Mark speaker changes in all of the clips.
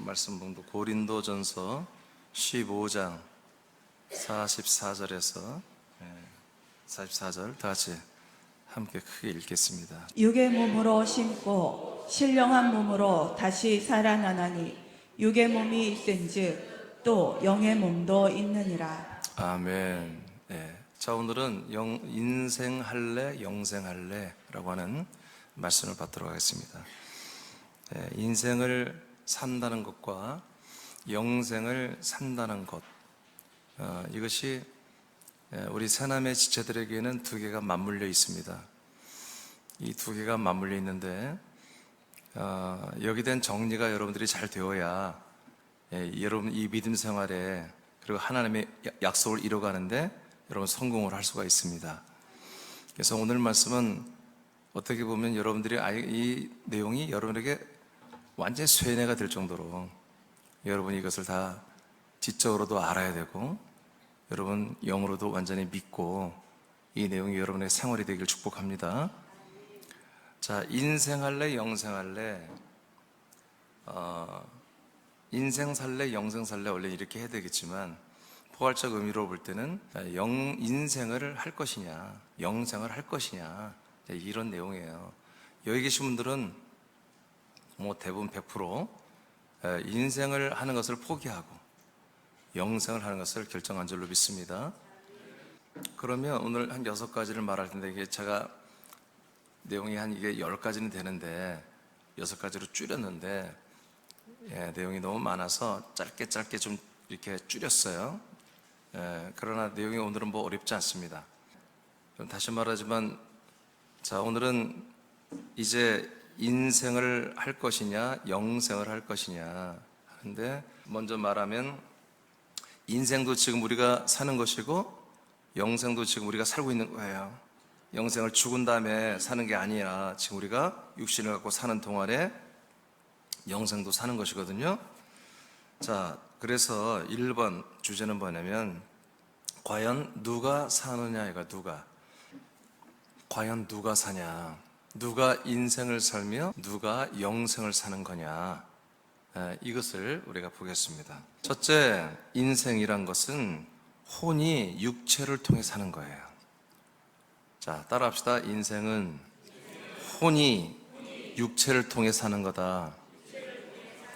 Speaker 1: 말씀 본도 고린도전서 15장 44절에서 44절 다 같이 함께 크게 읽겠습니다.
Speaker 2: 육의 몸으로 심고 신령한 몸으로 다시 살아나나니 육의 몸이 있은즉 또 영의 몸도 있느니라.
Speaker 1: 아멘. 자, 오늘은 인생할래 영생할래라고 하는 말씀을 받도록 하겠습니다. 인생을 산다는 것과 영생을 산다는 것, 이것이 우리 새남의 지체들에게는 두 개가 맞물려 있습니다. 이 두 개가 맞물려 있는데 여기 된 정리가 여러분들이 잘 되어야 여러분 이 믿음 생활에 그리고 하나님의 약속을 이뤄가는데 여러분 성공을 할 수가 있습니다. 그래서 오늘 말씀은 어떻게 보면 여러분들이 이 내용이 여러분에게 완전히 쇠뇌가 될 정도로 여러분이 이것을 다 지적으로도 알아야 되고 여러분 영으로도 완전히 믿고 이 내용이 여러분의 생활이 되길 축복합니다. 자, 인생할래 영생할래, 인생 살래 영생 살래 원래 이렇게 해야 되겠지만 포괄적 의미로 볼 때는 인생을 할 것이냐 영생을 할 것이냐 이런 내용이에요. 여기 계신 분들은 뭐 대부분 100% 인생을 하는 것을 포기하고 영생을 하는 것을 결정한 줄로 믿습니다. 그러면 오늘 한 6가지를 말할 텐데 이게 제가 내용이 한 이게 10가지는 되는데 6가지로 줄였는데 내용이 너무 많아서 짧게 좀 이렇게 줄였어요. 그러나 내용이 오늘은 뭐 어렵지 않습니다. 다시 말하지만 자, 오늘은 이제 인생을 할 것이냐 영생을 할 것이냐 하는데 먼저 말하면 인생도 지금 우리가 사는 것이고 영생도 지금 우리가 살고 있는 거예요. 영생을 죽은 다음에 사는 게 아니라 지금 우리가 육신을 갖고 사는 동안에 영생도 사는 것이거든요. 자, 그래서 1번 주제는 뭐냐면 과연 누가 사느냐, 이거 과연 누가 사냐, 누가 인생을 살며 누가 영생을 사는 거냐, 이것을 우리가 보겠습니다. 첫째, 인생이란 것은 혼이 육체를 통해 사는 거예요. 자, 따라합시다. 인생은 혼이 육체를 통해 사는 거다.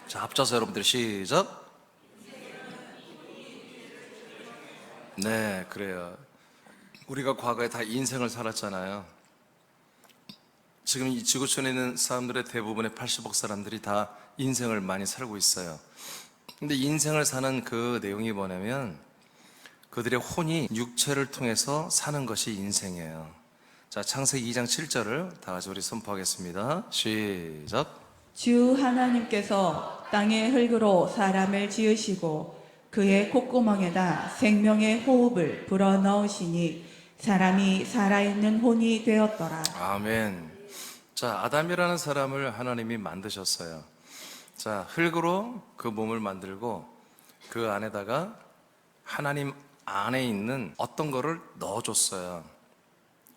Speaker 1: 자, 합쳐서 여러분들 시작. 네, 그래요. 우리가 과거에 다 인생을 살았잖아요. 지금 이 지구촌에 있는 사람들의 대부분의 80억 사람들이 다 인생을 많이 살고 있어요. 근데 인생을 사는 그 내용이 뭐냐면 그들의 혼이 육체를 통해서 사는 것이 인생이에요. 자, 창세기 2장 7절을 다 같이 우리 선포하겠습니다. 시작.
Speaker 2: 주 하나님께서 땅의 흙으로 사람을 지으시고 그의 콧구멍에다 생명의 호흡을 불어넣으시니 사람이 살아있는 혼이 되었더라.
Speaker 1: 아멘. 자, 아담이라는 사람을 하나님이 만드셨어요. 자, 흙으로 그 몸을 만들고 그 안에다가 하나님 안에 있는 어떤 거를 넣어줬어요.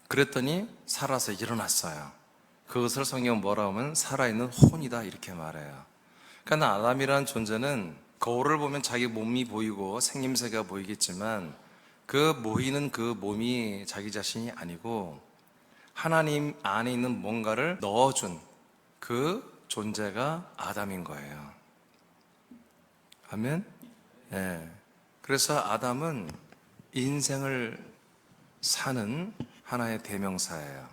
Speaker 1: 그랬더니 살아서 일어났어요. 그것을 성경은 뭐라고 하면 살아있는 혼이다 이렇게 말해요. 그러니까 아담이라는 존재는 거울을 보면 자기 몸이 보이고 생김새가 보이겠지만 그 보이는 그 몸이 자기 자신이 아니고 하나님 안에 있는 뭔가를 넣어준 그 존재가 아담인 거예요. 아멘? 그래서 아담은 인생을 사는 하나의 대명사예요.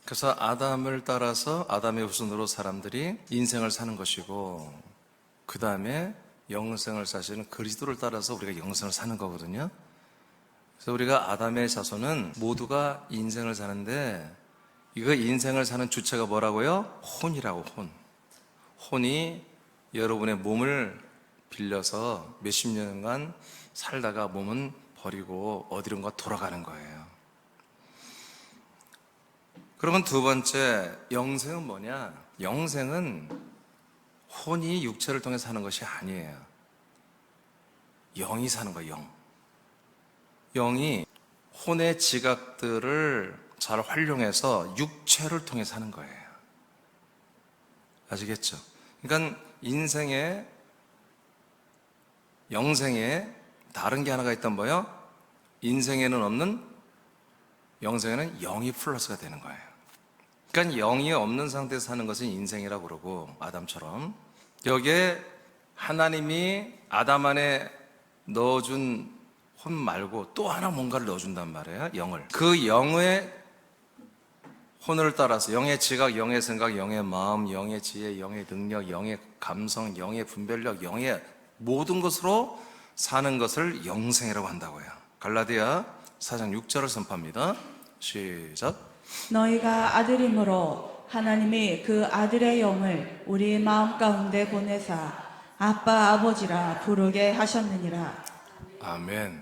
Speaker 1: 그래서 아담을 따라서 아담의 후손으로 사람들이 인생을 사는 것이고 그 다음에 영생을 사시는 그리스도를 따라서 우리가 영생을 사는 거거든요. 그래서 우리가 아담의 자손은 모두가 인생을 사는데 이거 인생을 사는 주체가 뭐라고요? 혼이라고. 혼이 여러분의 몸을 빌려서 몇십 년간 살다가 몸은 버리고 어디론가 돌아가는 거예요. 그러면 두 번째, 영생은 뭐냐? 영생은 혼이 육체를 통해 사는 것이 아니에요. 영이 사는 거예요. 영이 혼의 지각들을 잘 활용해서 육체를 통해 사는 거예요. 아시겠죠? 그러니까 인생의 영생에 다른 게 하나가 있단 뭐예요? 인생에는 없는 영생에는 영이 플러스가 되는 거예요. 그러니까 영이 없는 상태에서 사는 것은 인생이라고 그러고, 아담처럼 여기에 하나님이 아담 안에 넣어준 혼 말고 또 하나 뭔가를 넣어준단 말이에요. 영을. 그 영의 혼을 따라서 영의 지각, 영의 생각, 영의 마음, 영의 지혜, 영의 능력, 영의 감성, 영의 분별력, 영의 모든 것으로 사는 것을 영생이라고 한다고요. 갈라디아 4장 6절을 선포합니다. 시작.
Speaker 2: 너희가 아들이므로 하나님이 그 아들의 영을 우리 마음 가운데 보내사 아빠 아버지라 부르게 하셨느니라.
Speaker 1: 아멘.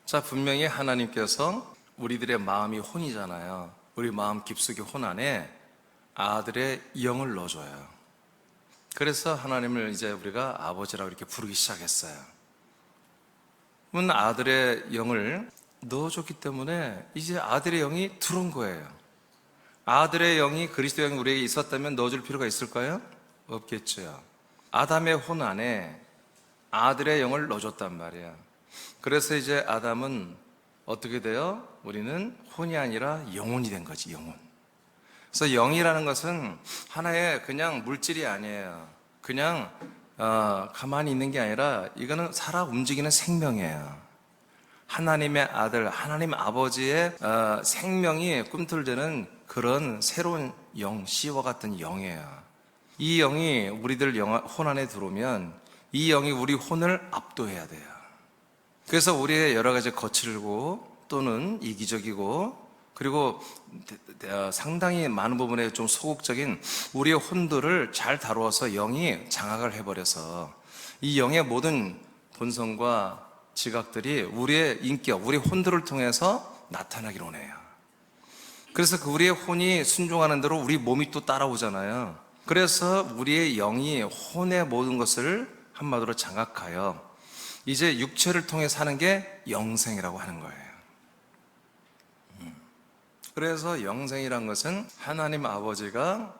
Speaker 1: 자, 분명히 하나님께서 우리들의 마음이 혼이잖아요. 우리 마음 깊숙이 혼 안에 아들의 영을 넣어줘요. 그래서 하나님을 이제 우리가 아버지라고 이렇게 부르기 시작했어요. 그러면 아들의 영을 넣어줬기 때문에 이제 아들의 영이 들어온 거예요. 아들의 영이, 그리스도의 영이 우리에게 있었다면 넣어줄 필요가 있을까요? 없겠죠. 아담의 혼 안에 아들의 영을 넣어줬단 말이야. 그래서 이제 아담은 어떻게 돼요? 우리는 혼이 아니라 영혼이 된 거지, 영혼. 그래서 영이라는 것은 하나의 그냥 물질이 아니에요. 그냥 가만히 있는 게 아니라 이거는 살아 움직이는 생명이에요. 하나님의 아들, 하나님 아버지의 생명이 꿈틀대는 그런 새로운 영, 씨와 같은 영이에요. 이 영이 우리들 혼 안에 들어오면 이 영이 우리 혼을 압도해야 돼요. 그래서 우리의 여러 가지 거칠고 또는 이기적이고 그리고 상당히 많은 부분에 좀 소극적인 우리의 혼들을 잘 다루어서 영이 장악을 해버려서 이 영의 모든 본성과 지각들이 우리의 인격, 우리의 혼들을 통해서 나타나기로 해요. 그래서 그 우리의 혼이 순종하는 대로 우리 몸이 또 따라오잖아요. 그래서 우리의 영이 혼의 모든 것을 한마디로 장악하여 이제 육체를 통해 사는 게 영생이라고 하는 거예요. 그래서 영생이란 것은 하나님 아버지가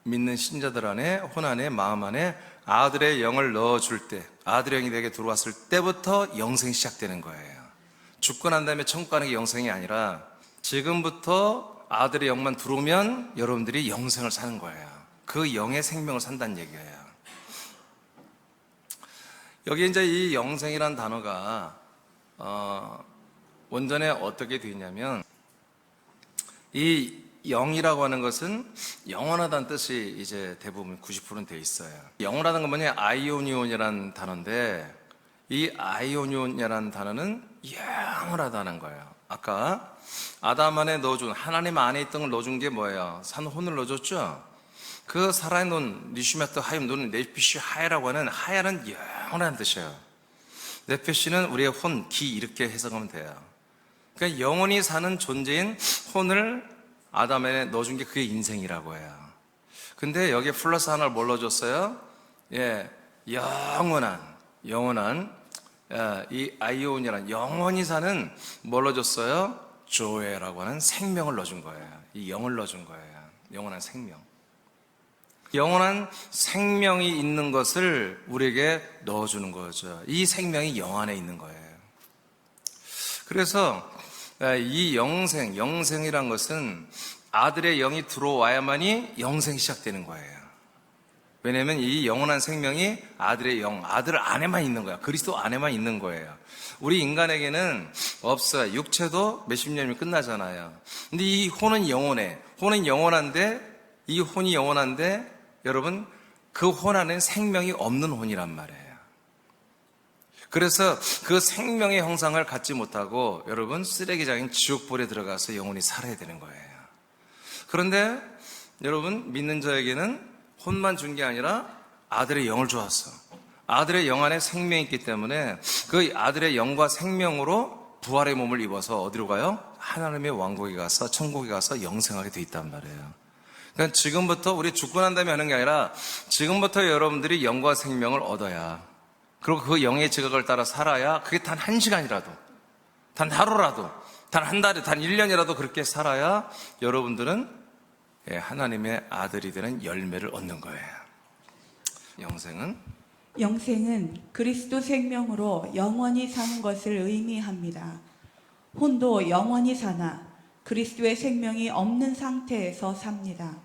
Speaker 1: 믿는 신자들 안에, 혼 안에, 마음 안에 아들의 영을 넣어줄 때, 아들의 영이 내게 들어왔을 때부터 영생이 시작되는 거예요. 죽고 난 다음에 천국 가는 게 영생이 아니라 지금부터 아들의 영만 들어오면 여러분들이 영생을 사는 거예요. 그 영의 생명을 산다는 얘기예요. 여기 이제 이 영생이란 단어가 원전에 어떻게 되어 있냐면 이 영이라고 하는 것은 영원하다는 뜻이 이제 대부분 90%는 되어 있어요. 영원하다는 건 뭐냐? 아이오니온이라는 단어인데 이 아이오니온이라는 단어는 영원하다는 거예요. 아까 아담 안에 넣어준, 하나님 안에 있던 걸 넣어준 게 뭐예요? 산혼을 넣어줬죠? 그 살아있는 니슈메트 하임 또는 네피시 하야라고 하는 하야는 영원한 뜻이에요. 네피시는 우리의 혼, 기 이렇게 해석하면 돼요. 그러니까 영원히 사는 존재인 혼을 아담에 넣어준 게 그게 인생이라고 해요. 근데 여기에 플러스 하나를 뭘 넣어줬어요? 예, 영원한 이 아이온이라는 영원히 사는 뭘 넣어줬어요? 조에라고 하는 생명을 넣어준 거예요. 이 영을 넣어준 거예요. 영원한 생명. 영원한 생명이 있는 것을 우리에게 넣어주는 거죠. 이 생명이 영 안에 있는 거예요. 그래서 이 영생이란 것은 아들의 영이 들어와야만이 영생이 시작되는 거예요. 왜냐하면 이 영원한 생명이 아들의 영, 아들 안에만 있는 거야. 그리스도 안에만 있는 거예요. 우리 인간에게는 없어요. 육체도 몇십 년이면 끝나잖아요. 근데 이 혼은 영원해. 혼은 영원한데, 이 혼이 영원한데, 여러분, 그 혼 안에는 생명이 없는 혼이란 말이에요. 그래서 그 생명의 형상을 갖지 못하고 여러분 쓰레기장인 지옥불에 들어가서 영원히 살아야 되는 거예요. 그런데 여러분 믿는 자에게는 혼만 준 게 아니라 아들의 영을 주었어. 아들의 영 안에 생명이 있기 때문에 그 아들의 영과 생명으로 부활의 몸을 입어서 어디로 가요? 하나님의 왕국에 가서 천국에 가서 영생하게 돼 있단 말이에요. 그러니까 지금부터 우리 죽고 난 다음에 하는 게 아니라 지금부터 여러분들이 영과 생명을 얻어야, 그리고 그 영의 지각을 따라 살아야 그게 단 1시간이라도, 단 하루라도, 단 한 달에, 단 1년이라도 그렇게 살아야 여러분들은 하나님의 아들이 되는 열매를 얻는 거예요. 영생은
Speaker 2: 영생은 그리스도 생명으로 영원히 사는 것을 의미합니다. 혼도 영원히 사나 그리스도의 생명이 없는 상태에서 삽니다.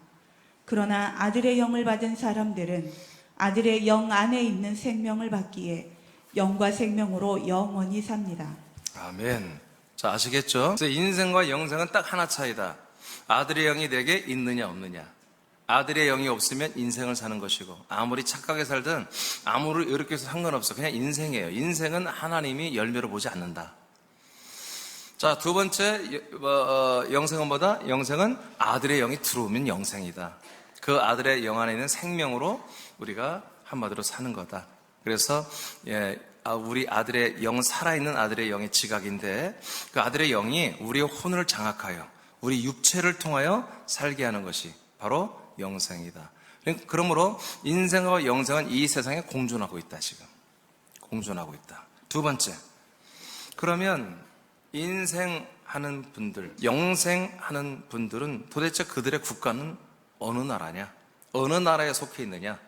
Speaker 2: 그러나 아들의 영을 받은 사람들은 아들의 영 안에 있는 생명을 받기에 영과 생명으로 영원히 삽니다.
Speaker 1: 아멘. 자, 아시겠죠? 그래서 인생과 영생은 딱 하나 차이다. 아들의 영이 내게 있느냐 없느냐. 아들의 영이 없으면 인생을 사는 것이고, 아무리 착하게 살든 아무리 이렇게 해서 상관없어. 그냥 인생이에요. 인생은 하나님이 열매로 보지 않는다. 자, 두 번째 영생은 뭐다? 영생은 아들의 영이 들어오면 영생이다. 그 아들의 영 안에 있는 생명으로 우리가 한마디로 사는 거다. 그래서 우리 아들의 영, 살아있는 아들의 영의 지각인데, 그 아들의 영이 우리의 혼을 장악하여 우리 육체를 통하여 살게 하는 것이 바로 영생이다. 그러므로 인생과 영생은 이 세상에 공존하고 있다. 지금 공존하고 있다. 두 번째, 그러면 인생하는 분들, 영생하는 분들은 도대체 그들의 국가는 어느 나라냐? 어느 나라에 속해 있느냐?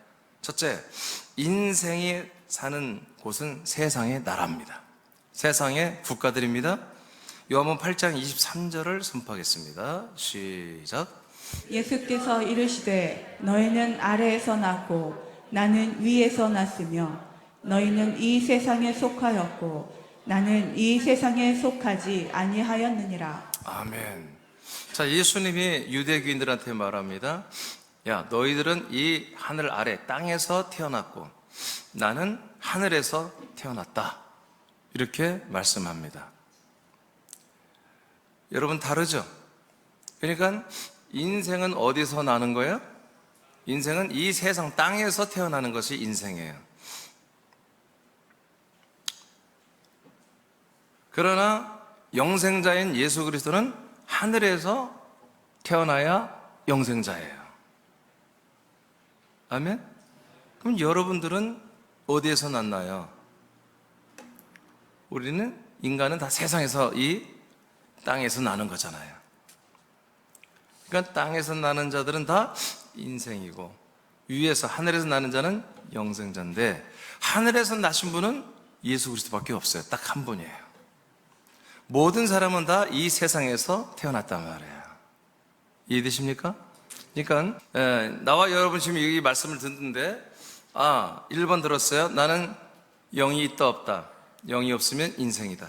Speaker 1: 첫째, 인생이 사는 곳은 세상의 나라입니다. 세상의 국가들입니다. 요한복음 8장 23절을 선포하겠습니다. 시작.
Speaker 2: 예수께서 이르시되 너희는 아래에서 났고 나는 위에서 났으며 너희는 이 세상에 속하였고 나는 이 세상에 속하지 아니하였느니라.
Speaker 1: 아멘. 자, 예수님이 유대교인들한테 말합니다. 야, 너희들은 이 하늘 아래 땅에서 태어났고 나는 하늘에서 태어났다. 이렇게 말씀합니다. 여러분 다르죠? 그러니까 인생은 어디서 나는 거예요? 인생은 이 세상 땅에서 태어나는 것이 인생이에요. 그러나 영생자인 예수 그리스도는 하늘에서 태어나야 영생자예요. 아멘? 그럼 여러분들은 어디에서 났나요? 우리는, 인간은 다 세상에서, 이 땅에서 나는 거잖아요. 그러니까 땅에서 나는 자들은 다 인생이고, 위에서, 하늘에서 나는 자는 영생자인데, 하늘에서 나신 분은 예수 그리스도밖에 없어요. 딱 한 분이에요. 모든 사람은 다 이 세상에서 태어났단 말이에요. 이해되십니까? 그러니까 나와 여러분 지금 이 말씀을 듣는데, 1번 들었어요. 나는 영이 있다 없다. 영이 없으면 인생이다.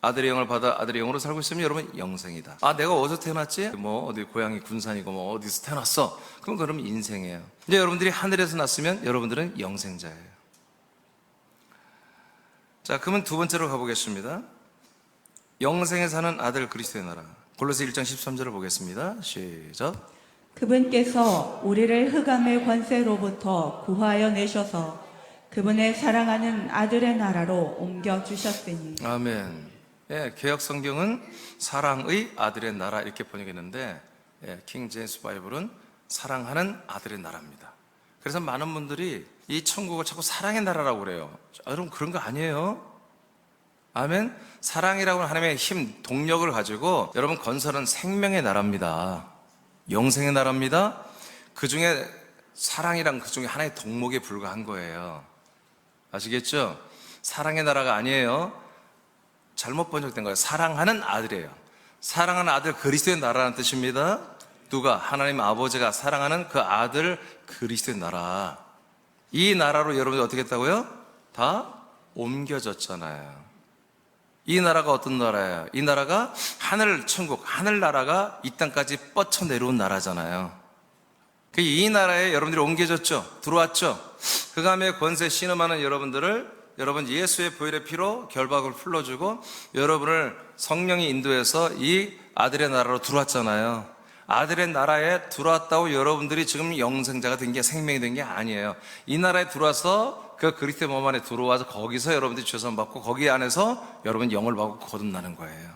Speaker 1: 아들의 영을 받아 아들의 영으로 살고 있으면 여러분 영생이다. 내가 어디서 태어났지? 어디 고향이 군산이고 어디서 태어났어? 그럼 인생이에요. 이제 여러분들이 하늘에서 났으면 여러분들은 영생자예요. 자, 그러면 두 번째로 가보겠습니다. 영생에 사는 아들 그리스도의 나라. 골로새 1장 13절을 보겠습니다. 시작.
Speaker 2: 그분께서 우리를 흑암의 권세로부터 구하여 내셔서 그분의 사랑하는 아들의 나라로 옮겨주셨으니.
Speaker 1: 아멘. 개역 성경은 사랑의 아들의 나라 이렇게 번역했는데, 킹 제임스 바이블은 사랑하는 아들의 나라입니다. 그래서 많은 분들이 이 천국을 자꾸 사랑의 나라라고 그래요. 여러분 그런 거 아니에요. 아멘. 사랑이라고 하는 하나님의 힘, 동력을 가지고 여러분 건설은 생명의 나라입니다. 영생의 나라입니다. 그 중에 사랑이란 그 중에 하나의 덕목에 불과한 거예요. 아시겠죠? 사랑의 나라가 아니에요. 잘못 번역된 거예요. 사랑하는 아들이에요. 사랑하는 아들 그리스도의 나라라는 뜻입니다. 누가? 하나님 아버지가 사랑하는 그 아들 그리스도의 나라. 이 나라로 여러분들 어떻게 했다고요? 다 옮겨졌잖아요. 이 나라가 어떤 나라예요? 이 나라가 하늘 천국, 하늘나라가 이 땅까지 뻗쳐 내려온 나라잖아요. 이 나라에 여러분들이 옮겨졌죠? 들어왔죠? 흑암의 권세 신음하는 여러분들을 여러분 예수의 보혈의 피로 결박을 풀어주고 여러분을 성령이 인도해서 이 아들의 나라로 들어왔잖아요. 아들의 나라에 들어왔다고 여러분들이 지금 영생자가 된 게, 생명이 된 게 아니에요. 이 나라에 들어와서 그 그리스도의 몸 안에 들어와서 거기서 여러분들이 죄선받고 거기 안에서 여러분 영을 받고 거듭나는 거예요.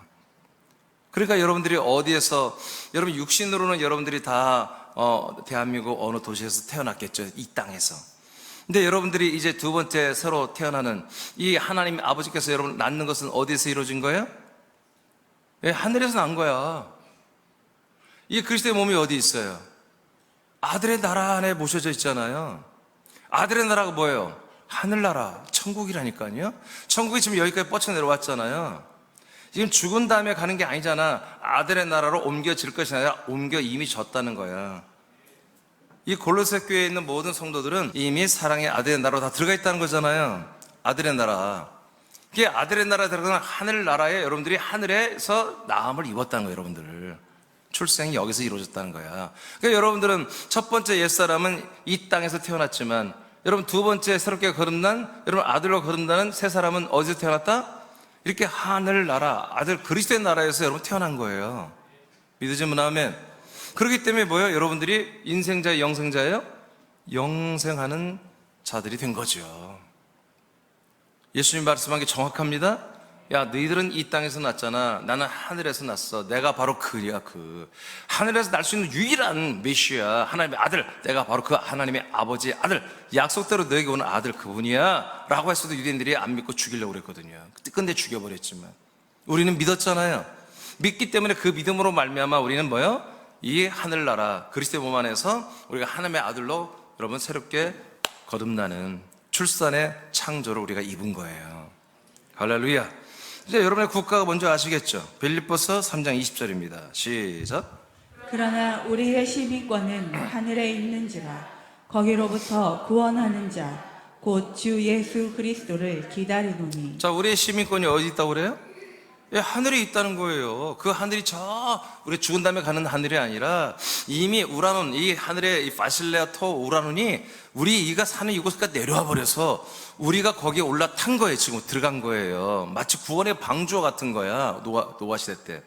Speaker 1: 그러니까 여러분들이 어디에서, 여러분 육신으로는 여러분들이 다 대한민국 어느 도시에서 태어났겠죠. 이 땅에서. 근데 여러분들이 이제 두 번째 새로 태어나는 이 하나님 아버지께서 여러분 낳는 것은 어디에서 이루어진 거예요? 하늘에서 난 거야. 이 그리스도의 몸이 어디 있어요? 아들의 나라 안에 모셔져 있잖아요. 아들의 나라가 뭐예요? 하늘나라, 천국이라니까요. 천국이 지금 여기까지 뻗쳐 내려왔잖아요. 지금 죽은 다음에 가는 게 아니잖아. 아들의 나라로 옮겨질 것이 아니라 옮겨 이미 졌다는 거야. 이 골로새 교회에 있는 모든 성도들은 이미 사랑의 아들의 나라로 다 들어가 있다는 거잖아요. 아들의 나라. 이게 아들의 나라에 들어가는 하늘나라에 여러분들이 하늘에서 나음을 입었다는 거예요, 여러분들. 출생이 여기서 이루어졌다는 거야. 그러니까 여러분들은 첫 번째 옛사람은 이 땅에서 태어났지만, 여러분 두 번째 새롭게 거듭난, 여러분 아들로 거듭나는 새 사람은 어디서 태어났다? 이렇게 하늘나라, 아들 그리스도의 나라에서 여러분 태어난 거예요. 믿으시면 아멘. 그렇기 때문에 뭐예요? 여러분들이 인생자예요, 영생자예요? 영생하는 자들이 된 거죠. 예수님 말씀한 게 정확합니다. 야, 너희들은 이 땅에서 났잖아. 나는 하늘에서 났어. 내가 바로 그야, 하늘에서 날 수 있는 유일한 메시아, 하나님의 아들. 내가 바로 그 하나님의 아버지의 아들. 약속대로 너에게 오는 아들 그분이야 라고 했어도 유대인들이 안 믿고 죽이려고 그랬거든요. 근데 죽여버렸지만 우리는 믿었잖아요. 믿기 때문에 그 믿음으로 말미암아 우리는 뭐예요? 이 하늘나라 그리스도의 몸 안에서 우리가 하나님의 아들로 여러분 새롭게 거듭나는 출산의 창조를 우리가 입은 거예요. 할렐루야. 이제 여러분의 국가가 뭔지 아시겠죠? 빌립보서 3장 20절입니다. 시작.
Speaker 2: 그러나 우리의 시민권은 하늘에 있는지라 거기로부터 구원하는 자 곧 주 예수 그리스도를 기다리노니.
Speaker 1: 자, 우리의 시민권이 어디 있다고 그래요? 예, 하늘에 있다는 거예요. 그 하늘이 우리 죽은 다음에 가는 하늘이 아니라 이미 우라논, 이 하늘의 이 파실레아 토 우라논이 우리가 사는 이곳까지 내려와 버려서 우리가 거기에 올라탄 거예요. 지금 들어간 거예요. 마치 구원의 방주와 같은 거야. 노아 시대 때.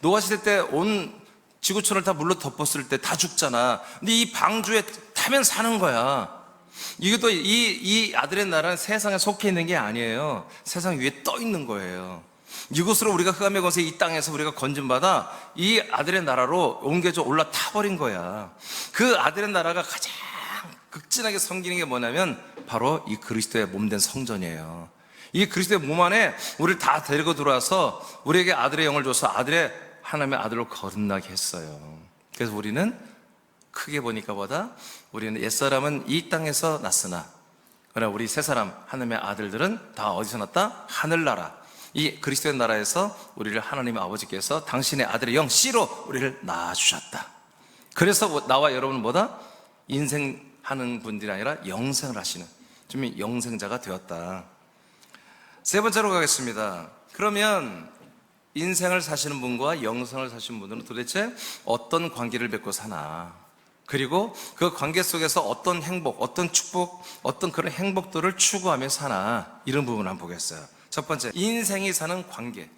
Speaker 1: 노아 시대 때 온 지구촌을 다 물로 덮었을 때 다 죽잖아. 근데 이 방주에 타면 사는 거야. 이것도 이 아들의 나라는 세상에 속해 있는 게 아니에요. 세상 위에 떠 있는 거예요. 이곳으로 우리가 흑암의 권세 이 땅에서 우리가 건진받아 이 아들의 나라로 옮겨져 올라타 버린 거야. 그 아들의 나라가 가장 극진하게 섬기는 게 뭐냐면 바로 이 그리스도의 몸된 성전이에요. 이 그리스도의 몸 안에 우리를 다 데리고 들어와서 우리에게 아들의 영을 줘서 하나님의 아들로 거듭나게 했어요. 그래서 우리는 크게 보니까 우리는 옛사람은 이 땅에서 났으나 그러나 우리 새 사람 하나님의 아들들은 다 어디서 났다? 하늘나라, 이 그리스도의 나라에서 우리를 하나님의 아버지께서 당신의 아들의 영 씨로 우리를 낳아주셨다. 그래서 나와 여러분은 인생하는 분들이 아니라 영생을 하시는 좀 영생자가 되었다. 세 번째로 가겠습니다. 그러면 인생을 사시는 분과 영생을 사시는 분들은 도대체 어떤 관계를 맺고 사나, 그리고 그 관계 속에서 어떤 행복, 어떤 축복, 어떤 그런 행복들을 추구하며 사나, 이런 부분을 한번 보겠어요. 첫 번째, 인생이 사는 관계,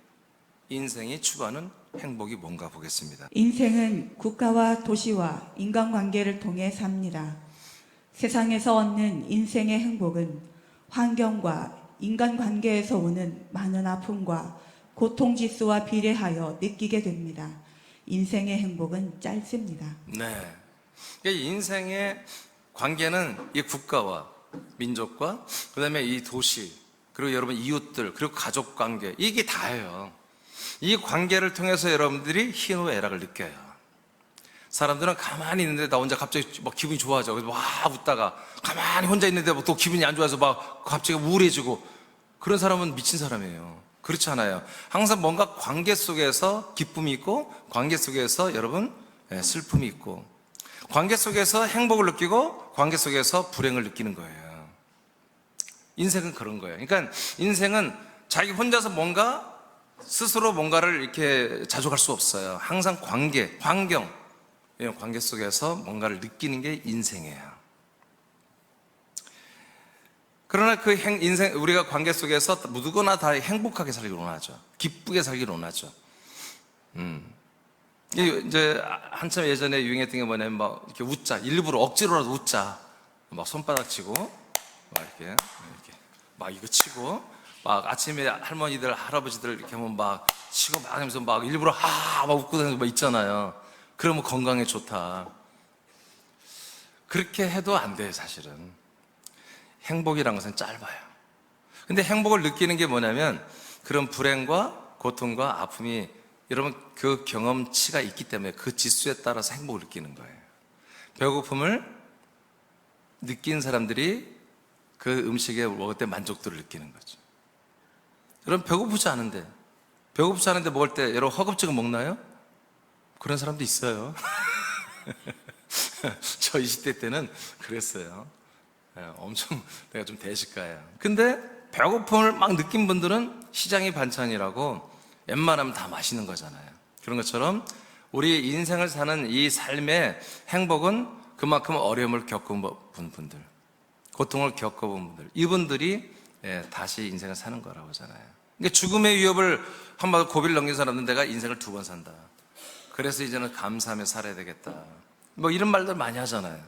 Speaker 1: 인생이 추구하는 행복이 뭔가 보겠습니다.
Speaker 2: 인생은 국가와 도시와 인간관계를 통해 삽니다. 세상에서 얻는 인생의 행복은 환경과 인간관계에서 오는 많은 아픔과 고통지수와 비례하여 느끼게 됩니다. 인생의 행복은 짧습니다.
Speaker 1: 네. 인생의 관계는 이 국가와 민족과 그 다음에 이 도시, 그리고 여러분 이웃들, 그리고 가족 관계, 이게 다예요. 이 관계를 통해서 여러분들이 희노애락을 느껴요. 사람들은 가만히 있는데 나 혼자 갑자기 막 기분이 좋아져. 그래서 와 웃다가 가만히 혼자 있는데 또 기분이 안 좋아서 막 갑자기 우울해지고, 그런 사람은 미친 사람이에요. 그렇지 않아요. 항상 뭔가 관계 속에서 기쁨이 있고, 관계 속에서 여러분 슬픔이 있고, 관계 속에서 행복을 느끼고, 관계 속에서 불행을 느끼는 거예요. 인생은 그런 거예요. 그러니까 인생은 자기 혼자서 스스로 뭔가를 이렇게 자족할 수 없어요. 항상 환경, 이런 관계 속에서 뭔가를 느끼는 게 인생이에요. 그러나 그 인생, 우리가 관계 속에서 누구나 다 행복하게 살기를 원하죠. 기쁘게 살기를 원하죠. 이제 한참 예전에 유행했던 게 뭐냐면 이렇게 웃자. 일부러 억지로라도 웃자. 손바닥 치고, 이렇게 이거 치고, 아침에 할머니들, 할아버지들 이렇게 하면 치고 하면서 일부러 막 웃고 다니는 거 있잖아요. 그러면 건강에 좋다. 그렇게 해도 안 돼요, 사실은. 행복이란 것은 짧아요. 근데 행복을 느끼는 게 뭐냐면 그런 불행과 고통과 아픔이 여러분 그 경험치가 있기 때문에 그 지수에 따라서 행복을 느끼는 거예요. 배고픔을 느낀 사람들이 그 음식에 먹을 때 만족도를 느끼는 거죠. 여러분 배고프지 않은데 먹을 때 여러분 허겁지겁 먹나요? 그런 사람도 있어요. 저 20대 때는 그랬어요. 엄청 내가 좀 대식가예요. 근데 배고픔을 막 느낀 분들은 시장이 반찬이라고 웬만하면 다 마시는 거잖아요. 그런 것처럼 우리 인생을 사는 이 삶의 행복은 그만큼 어려움을 겪어본 분들, 고통을 겪어본 분들, 이분들이 다시 인생을 사는 거라고 하잖아요. 그러니까 죽음의 위협을 한 번 고비를 넘긴 사람은 내가 인생을 2번 산다. 그래서 이제는 감사하며 살아야 되겠다. 뭐 이런 말들 많이 하잖아요.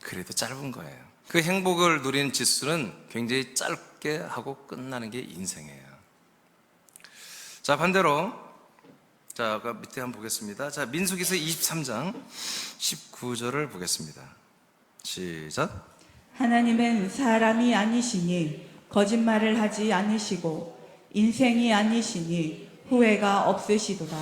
Speaker 1: 그래도 짧은 거예요. 그 행복을 누리는 지수는 굉장히 짧게 하고 끝나는 게 인생이에요. 자, 반대로 자, 그 밑에 한번 보겠습니다. 자, 민수기서 23장 19절을 보겠습니다. 시작.
Speaker 2: 하나님은 사람이 아니시니 거짓말을 하지 않으시고 인생이 아니시니 후회가 없으시도다.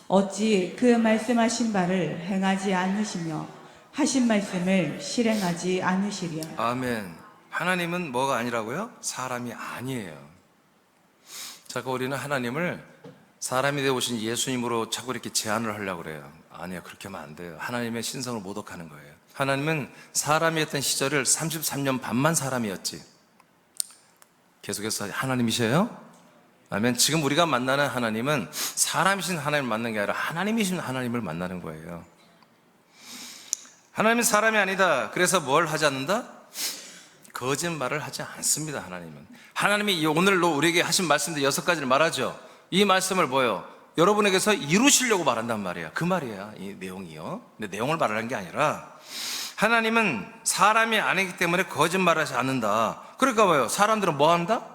Speaker 2: 어찌 그 말씀하신 바를 행하지 않으시며 하신 말씀을 실행하지 않으시랴.
Speaker 1: 아멘. 하나님은 뭐가 아니라고요? 사람이 아니에요. 자꾸 우리는 하나님을 사람이 되어 오신 예수님으로 자꾸 이렇게 제안을 하려고 그래요. 아니요, 그렇게 하면 안 돼요. 하나님의 신성을 모독하는 거예요. 하나님은 사람이었던 시절을 33년 반만 사람이었지. 계속해서 하나님이셔요? 아멘. 지금 우리가 만나는 하나님은 사람이신 하나님을 만나는 게 아니라 하나님이신 하나님을 만나는 거예요. 하나님은 사람이 아니다. 그래서 뭘 하지 않는다? 거짓말을 하지 않습니다. 하나님이 오늘로 우리에게 하신 말씀들 6가지를 말하죠. 이 말씀을 뭐예요? 여러분에게서 이루시려고 말한단 말이에요. 그 말이에요. 이 내용이요. 근데 내용을 말하는 게 아니라 하나님은 사람이 아니기 때문에 거짓말을 하지 않는다. 그러니까 뭐예요? 사람들은 뭐 한다?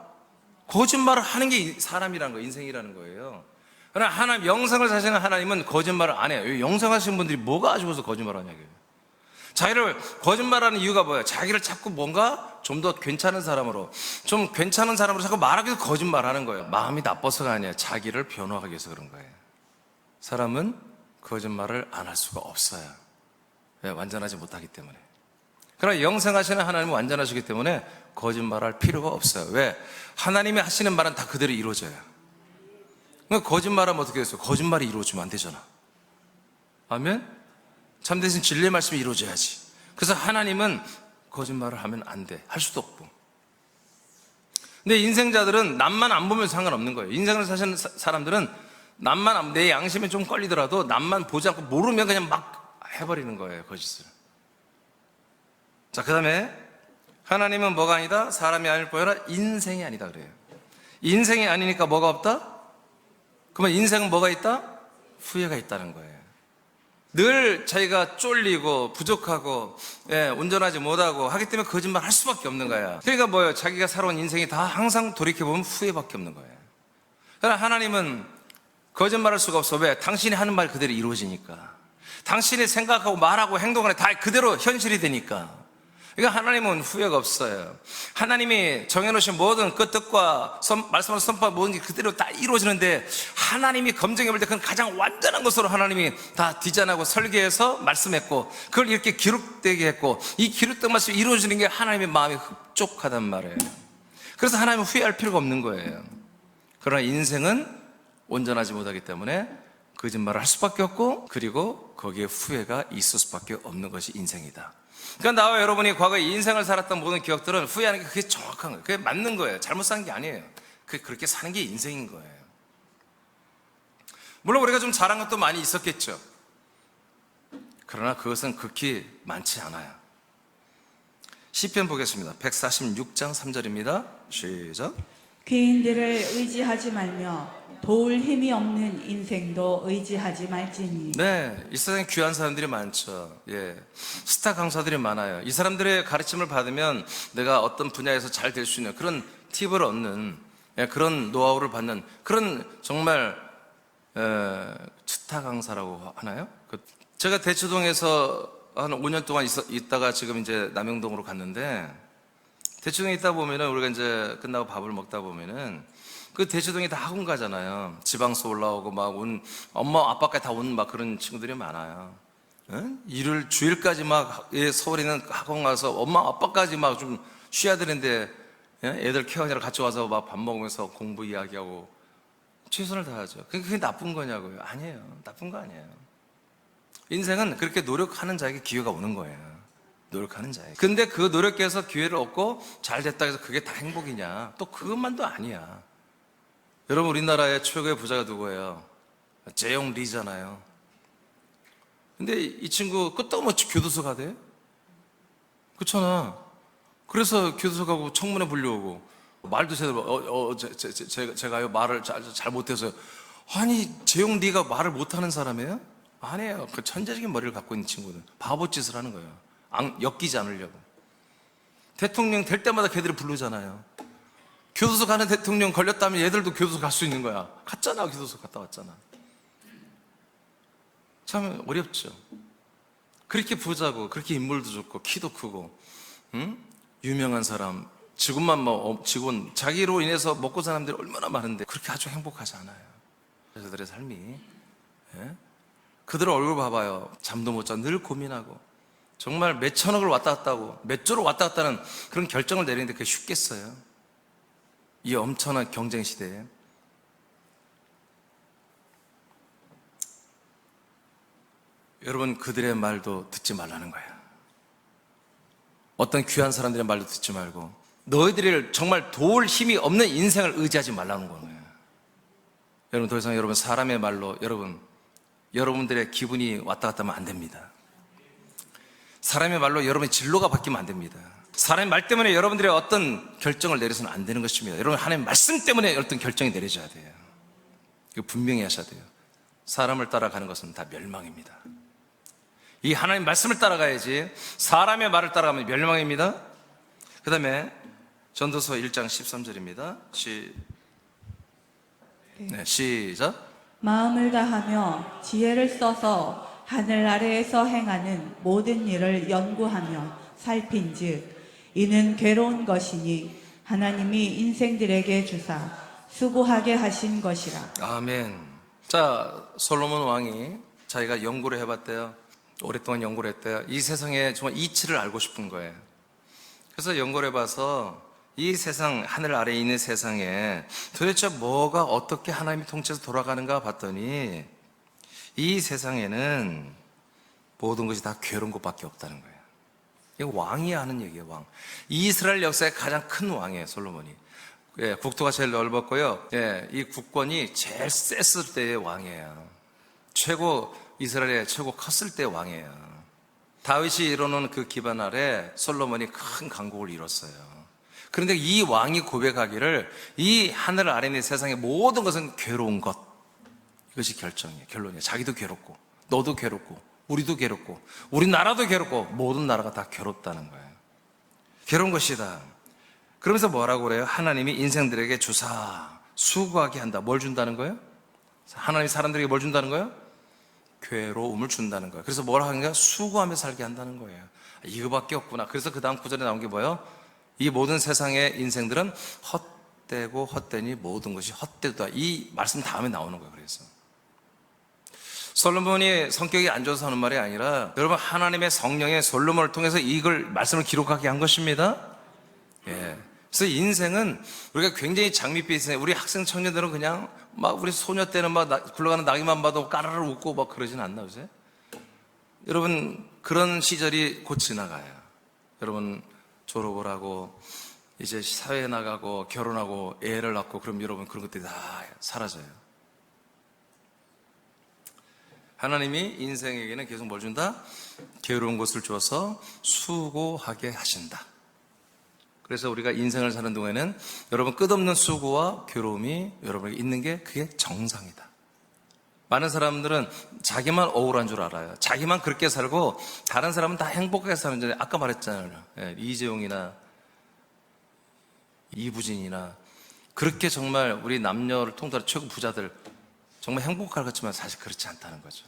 Speaker 1: 거짓말을 하는 게 사람이라는 거예요. 인생이라는 거예요. 그러나 하나님, 영생을 사시는 하나님은 거짓말을 안 해요. 영생하시는 분들이 뭐가 아쉬워서 거짓말을 하냐고요. 자기를 거짓말하는 이유가 뭐예요? 자기를 자꾸 뭔가 좀 더 괜찮은 사람으로 자꾸 말하기 위해서 거짓말하는 거예요. 마음이 나빠서가 아니에요. 자기를 변호하기 위해서 그런 거예요. 사람은 거짓말을 안 할 수가 없어요. 왜? 완전하지 못하기 때문에. 그러나 영생하시는 하나님은 완전하시기 때문에 거짓말할 필요가 없어요. 왜? 하나님이 하시는 말은 다 그대로 이루어져요. 그러니까 거짓말하면 어떻게 됐어요? 거짓말이 이루어지면 안 되잖아. 아멘? 참되신 진리의 말씀이 이루어져야지. 그래서 하나님은 거짓말을 하면 안 돼. 할 수도 없고. 근데 인생자들은 남만 안 보면 상관없는 거예요. 인생을 사시는 사람들은 내 양심에 좀 걸리더라도 남만 보지 않고 모르면 그냥 막 해버리는 거예요. 거짓을. 자, 그 다음에 하나님은 뭐가 아니다? 사람이 아닐 뿐 아니라 인생이 아니다 그래요. 인생이 아니니까 뭐가 없다? 그러면 인생은 뭐가 있다? 후회가 있다는 거예요. 늘 자기가 쫄리고 부족하고 운전하지 못하고 하기 때문에 거짓말 할 수밖에 없는 거야. 그러니까 뭐예요? 자기가 살아온 인생이 다 항상 돌이켜보면 후회밖에 없는 거예요. 그러나 하나님은 거짓말할 수가 없어. 왜? 당신이 하는 말 그대로 이루어지니까. 당신이 생각하고 말하고 행동하는 다 그대로 현실이 되니까. 그러니까 하나님은 후회가 없어요. 하나님이 정해놓으신 모든 그 뜻과 말씀을 선포한 모든 게 그대로 다 이루어지는데 하나님이 검증해 볼 때 그건 가장 완전한 것으로 하나님이 다 디자인하고 설계해서 말씀했고 그걸 이렇게 기록되게 했고 이 기록된 말씀이 이루어지는 게 하나님의 마음이 흡족하단 말이에요. 그래서 하나님은 후회할 필요가 없는 거예요. 그러나 인생은 온전하지 못하기 때문에 거짓말을 할 수밖에 없고 그리고 거기에 후회가 있을 수밖에 없는 것이 인생이다. 그러니까 나와 여러분이 과거에 인생을 살았던 모든 기억들은 후회하는 게 그게 정확한 거예요. 그게 맞는 거예요. 잘못 산 게 아니에요. 그렇게 사는 게 인생인 거예요. 물론 우리가 좀 잘한 것도 많이 있었겠죠. 그러나 그것은 극히 많지 않아요. 시편 보겠습니다. 146장 3절입니다. 시작.
Speaker 2: 귀인들을 의지하지 말며 도울 힘이 없는 인생도 의지하지 말지니.
Speaker 1: 네, 이 세상에 귀한 사람들이 많죠. 스타 강사들이 많아요. 이 사람들의 가르침을 받으면 내가 어떤 분야에서 잘 될 수 있는 그런 팁을 얻는 그런 노하우를 받는 그런 정말 스타 강사라고 하나요? 제가 대치동에서 한 5년 동안 있다가 지금 이제 남영동으로 갔는데 대치동에 있다 보면은 우리가 이제 끝나고 밥을 먹다 보면은 그 대치동이 다 학원 가잖아요. 지방서 올라오고 막 엄마 아빠까지 다 오는 막 그런 친구들이 많아요. 주일까지 막 서울에 있는 학원 가서 엄마 아빠까지 막 좀 쉬어야 되는데 애들 케어하느라 같이 와서 막 밥 먹으면서 공부 이야기하고 최선을 다하죠. 그게 나쁜 거냐고요? 아니에요. 나쁜 거 아니에요. 인생은 그렇게 노력하는 자에게 기회가 오는 거예요. 노력하는 자에게. 근데 그 노력해서 기회를 얻고 잘 됐다 해서 그게 다 행복이냐? 또 그것만도 아니야. 여러분, 우리나라의 최고의 부자가 누구예요? 재용 리잖아요. 근데 이 친구 끄떡없이 교도소가 돼? 그렇잖아. 그래서 교도소 가고 청문회 불려오고 말도 제대로 제가요 말을 잘 못해서요. 아니, 재용 리가 말을 못하는 사람이에요? 아니에요. 그 천재적인 머리를 갖고 있는 친구는 바보짓을 하는 거예요. 엮이지 않으려고. 대통령 될 때마다 걔들이 부르잖아요. 교도소 가는 대통령 걸렸다면 얘들도 교도소 갈 수 있는 거야. 갔잖아. 교도소 갔다 왔잖아. 참 어렵죠. 그렇게 부자고 그렇게 인물도 좋고 키도 크고 유명한 사람, 직원 자기로 인해서 먹고 사는 사람들이 얼마나 많은데 그렇게 아주 행복하지 않아요. 그들의 삶이. 예? 그들 얼굴 봐봐요. 잠도 못 자, 늘 고민하고 정말 몇 천억을 왔다 갔다 하고 몇 조를 왔다 갔다 하는 그런 결정을 내리는데 그게 쉽겠어요? 이 엄청난 경쟁 시대에. 여러분, 그들의 말도 듣지 말라는 거예요. 어떤 귀한 사람들의 말도 듣지 말고 너희들을 정말 도울 힘이 없는 인생을 의지하지 말라는 거예요. 여러분, 더 이상 여러분 사람의 말로 여러분들의 기분이 왔다 갔다 하면 안 됩니다. 사람의 말로 여러분의 진로가 바뀌면 안 됩니다. 사람의 말 때문에 여러분들의 어떤 결정을 내려서는 안 되는 것입니다. 여러분, 하나님의 말씀 때문에 어떤 결정이 내려져야 돼요. 이거 분명히 하셔야 돼요. 사람을 따라가는 것은 다 멸망입니다. 이 하나님 말씀을 따라가야지. 사람의 말을 따라가면 멸망입니다. 그 다음에 전도서 1장 13절입니다. 시작.
Speaker 2: 마음을 다하며 지혜를 써서 하늘 아래에서 행하는 모든 일을 연구하며 살핀즉 이는 괴로운 것이니 하나님이 인생들에게 주사 수고하게 하신 것이라.
Speaker 1: 아멘. 자, 솔로몬 왕이 자기가 연구를 해봤대요. 오랫동안 연구를 했대요. 이 세상에 정말 이치를 알고 싶은 거예요. 그래서 연구를 해봐서 이 세상, 하늘 아래에 있는 세상에 도대체 뭐가 어떻게 하나님의 통치에서 돌아가는가 봤더니 이 세상에는 모든 것이 다 괴로운 것밖에 없다는 거예요. 이거 왕이 하는 얘기예요. 왕. 이스라엘 역사의 가장 큰 왕이에요, 솔로몬이. 예, 국토가 제일 넓었고요. 예, 이 국권이 제일 셌을 때의 왕이에요. 이스라엘의 최고 컸을 때의 왕이에요. 다윗이 이뤄놓은 그 기반 아래 솔로몬이 큰 강국을 이뤘어요. 그런데 이 왕이 고백하기를 이 하늘 아래 있는 세상의 모든 것은 괴로운 것. 이것이 결론이에요. 자기도 괴롭고, 너도 괴롭고, 우리도 괴롭고, 우리나라도 괴롭고, 모든 나라가 다 괴롭다는 거예요. 괴로운 것이다. 그러면서 뭐라고 그래요? 하나님이 인생들에게 주사, 수고하게 한다. 뭘 준다는 거예요? 하나님이 사람들에게 뭘 준다는 거예요? 괴로움을 준다는 거예요. 그래서 뭘 하는가? 수고하며 살게 한다는 거예요. 이거밖에 없구나. 그래서 그 다음 구절에 나온 게 뭐예요? 이 모든 세상의 인생들은 헛되고 헛되니 모든 것이 헛되다. 이 말씀 다음에 나오는 거예요. 그래서 솔로몬이 성격이 안 좋아서 하는 말이 아니라 여러분, 하나님의 성령의 솔로몬을 통해서 이걸 말씀을 기록하게 한 것입니다. 예. 그래서 인생은 우리가 굉장히 장밋빛 인생, 우리 학생 청년들은 그냥 막 우리 소녀 때는 막 굴러가는 나귀만 봐도 까르르 웃고 막 그러진 않나 보세요? 여러분, 그런 시절이 곧 지나가요. 여러분, 졸업을 하고 이제 사회에 나가고 결혼하고 애를 낳고 그럼 여러분 그런 것들이 다 사라져요. 하나님이 인생에게는 계속 뭘 준다? 괴로운 것을 줘서 수고하게 하신다. 그래서 우리가 인생을 사는 동안에는 여러분 끝없는 수고와 괴로움이 여러분에게 있는 게 그게 정상이다. 많은 사람들은 자기만 억울한 줄 알아요. 자기만 그렇게 살고 다른 사람은 다 행복하게 사는 줄. 아까 말했잖아요. 예, 이재용이나 이부진이나 그렇게 정말 우리 남녀를 통틀어 최고 부자들 정말 행복할 것 같지만 사실 그렇지 않다는 거죠.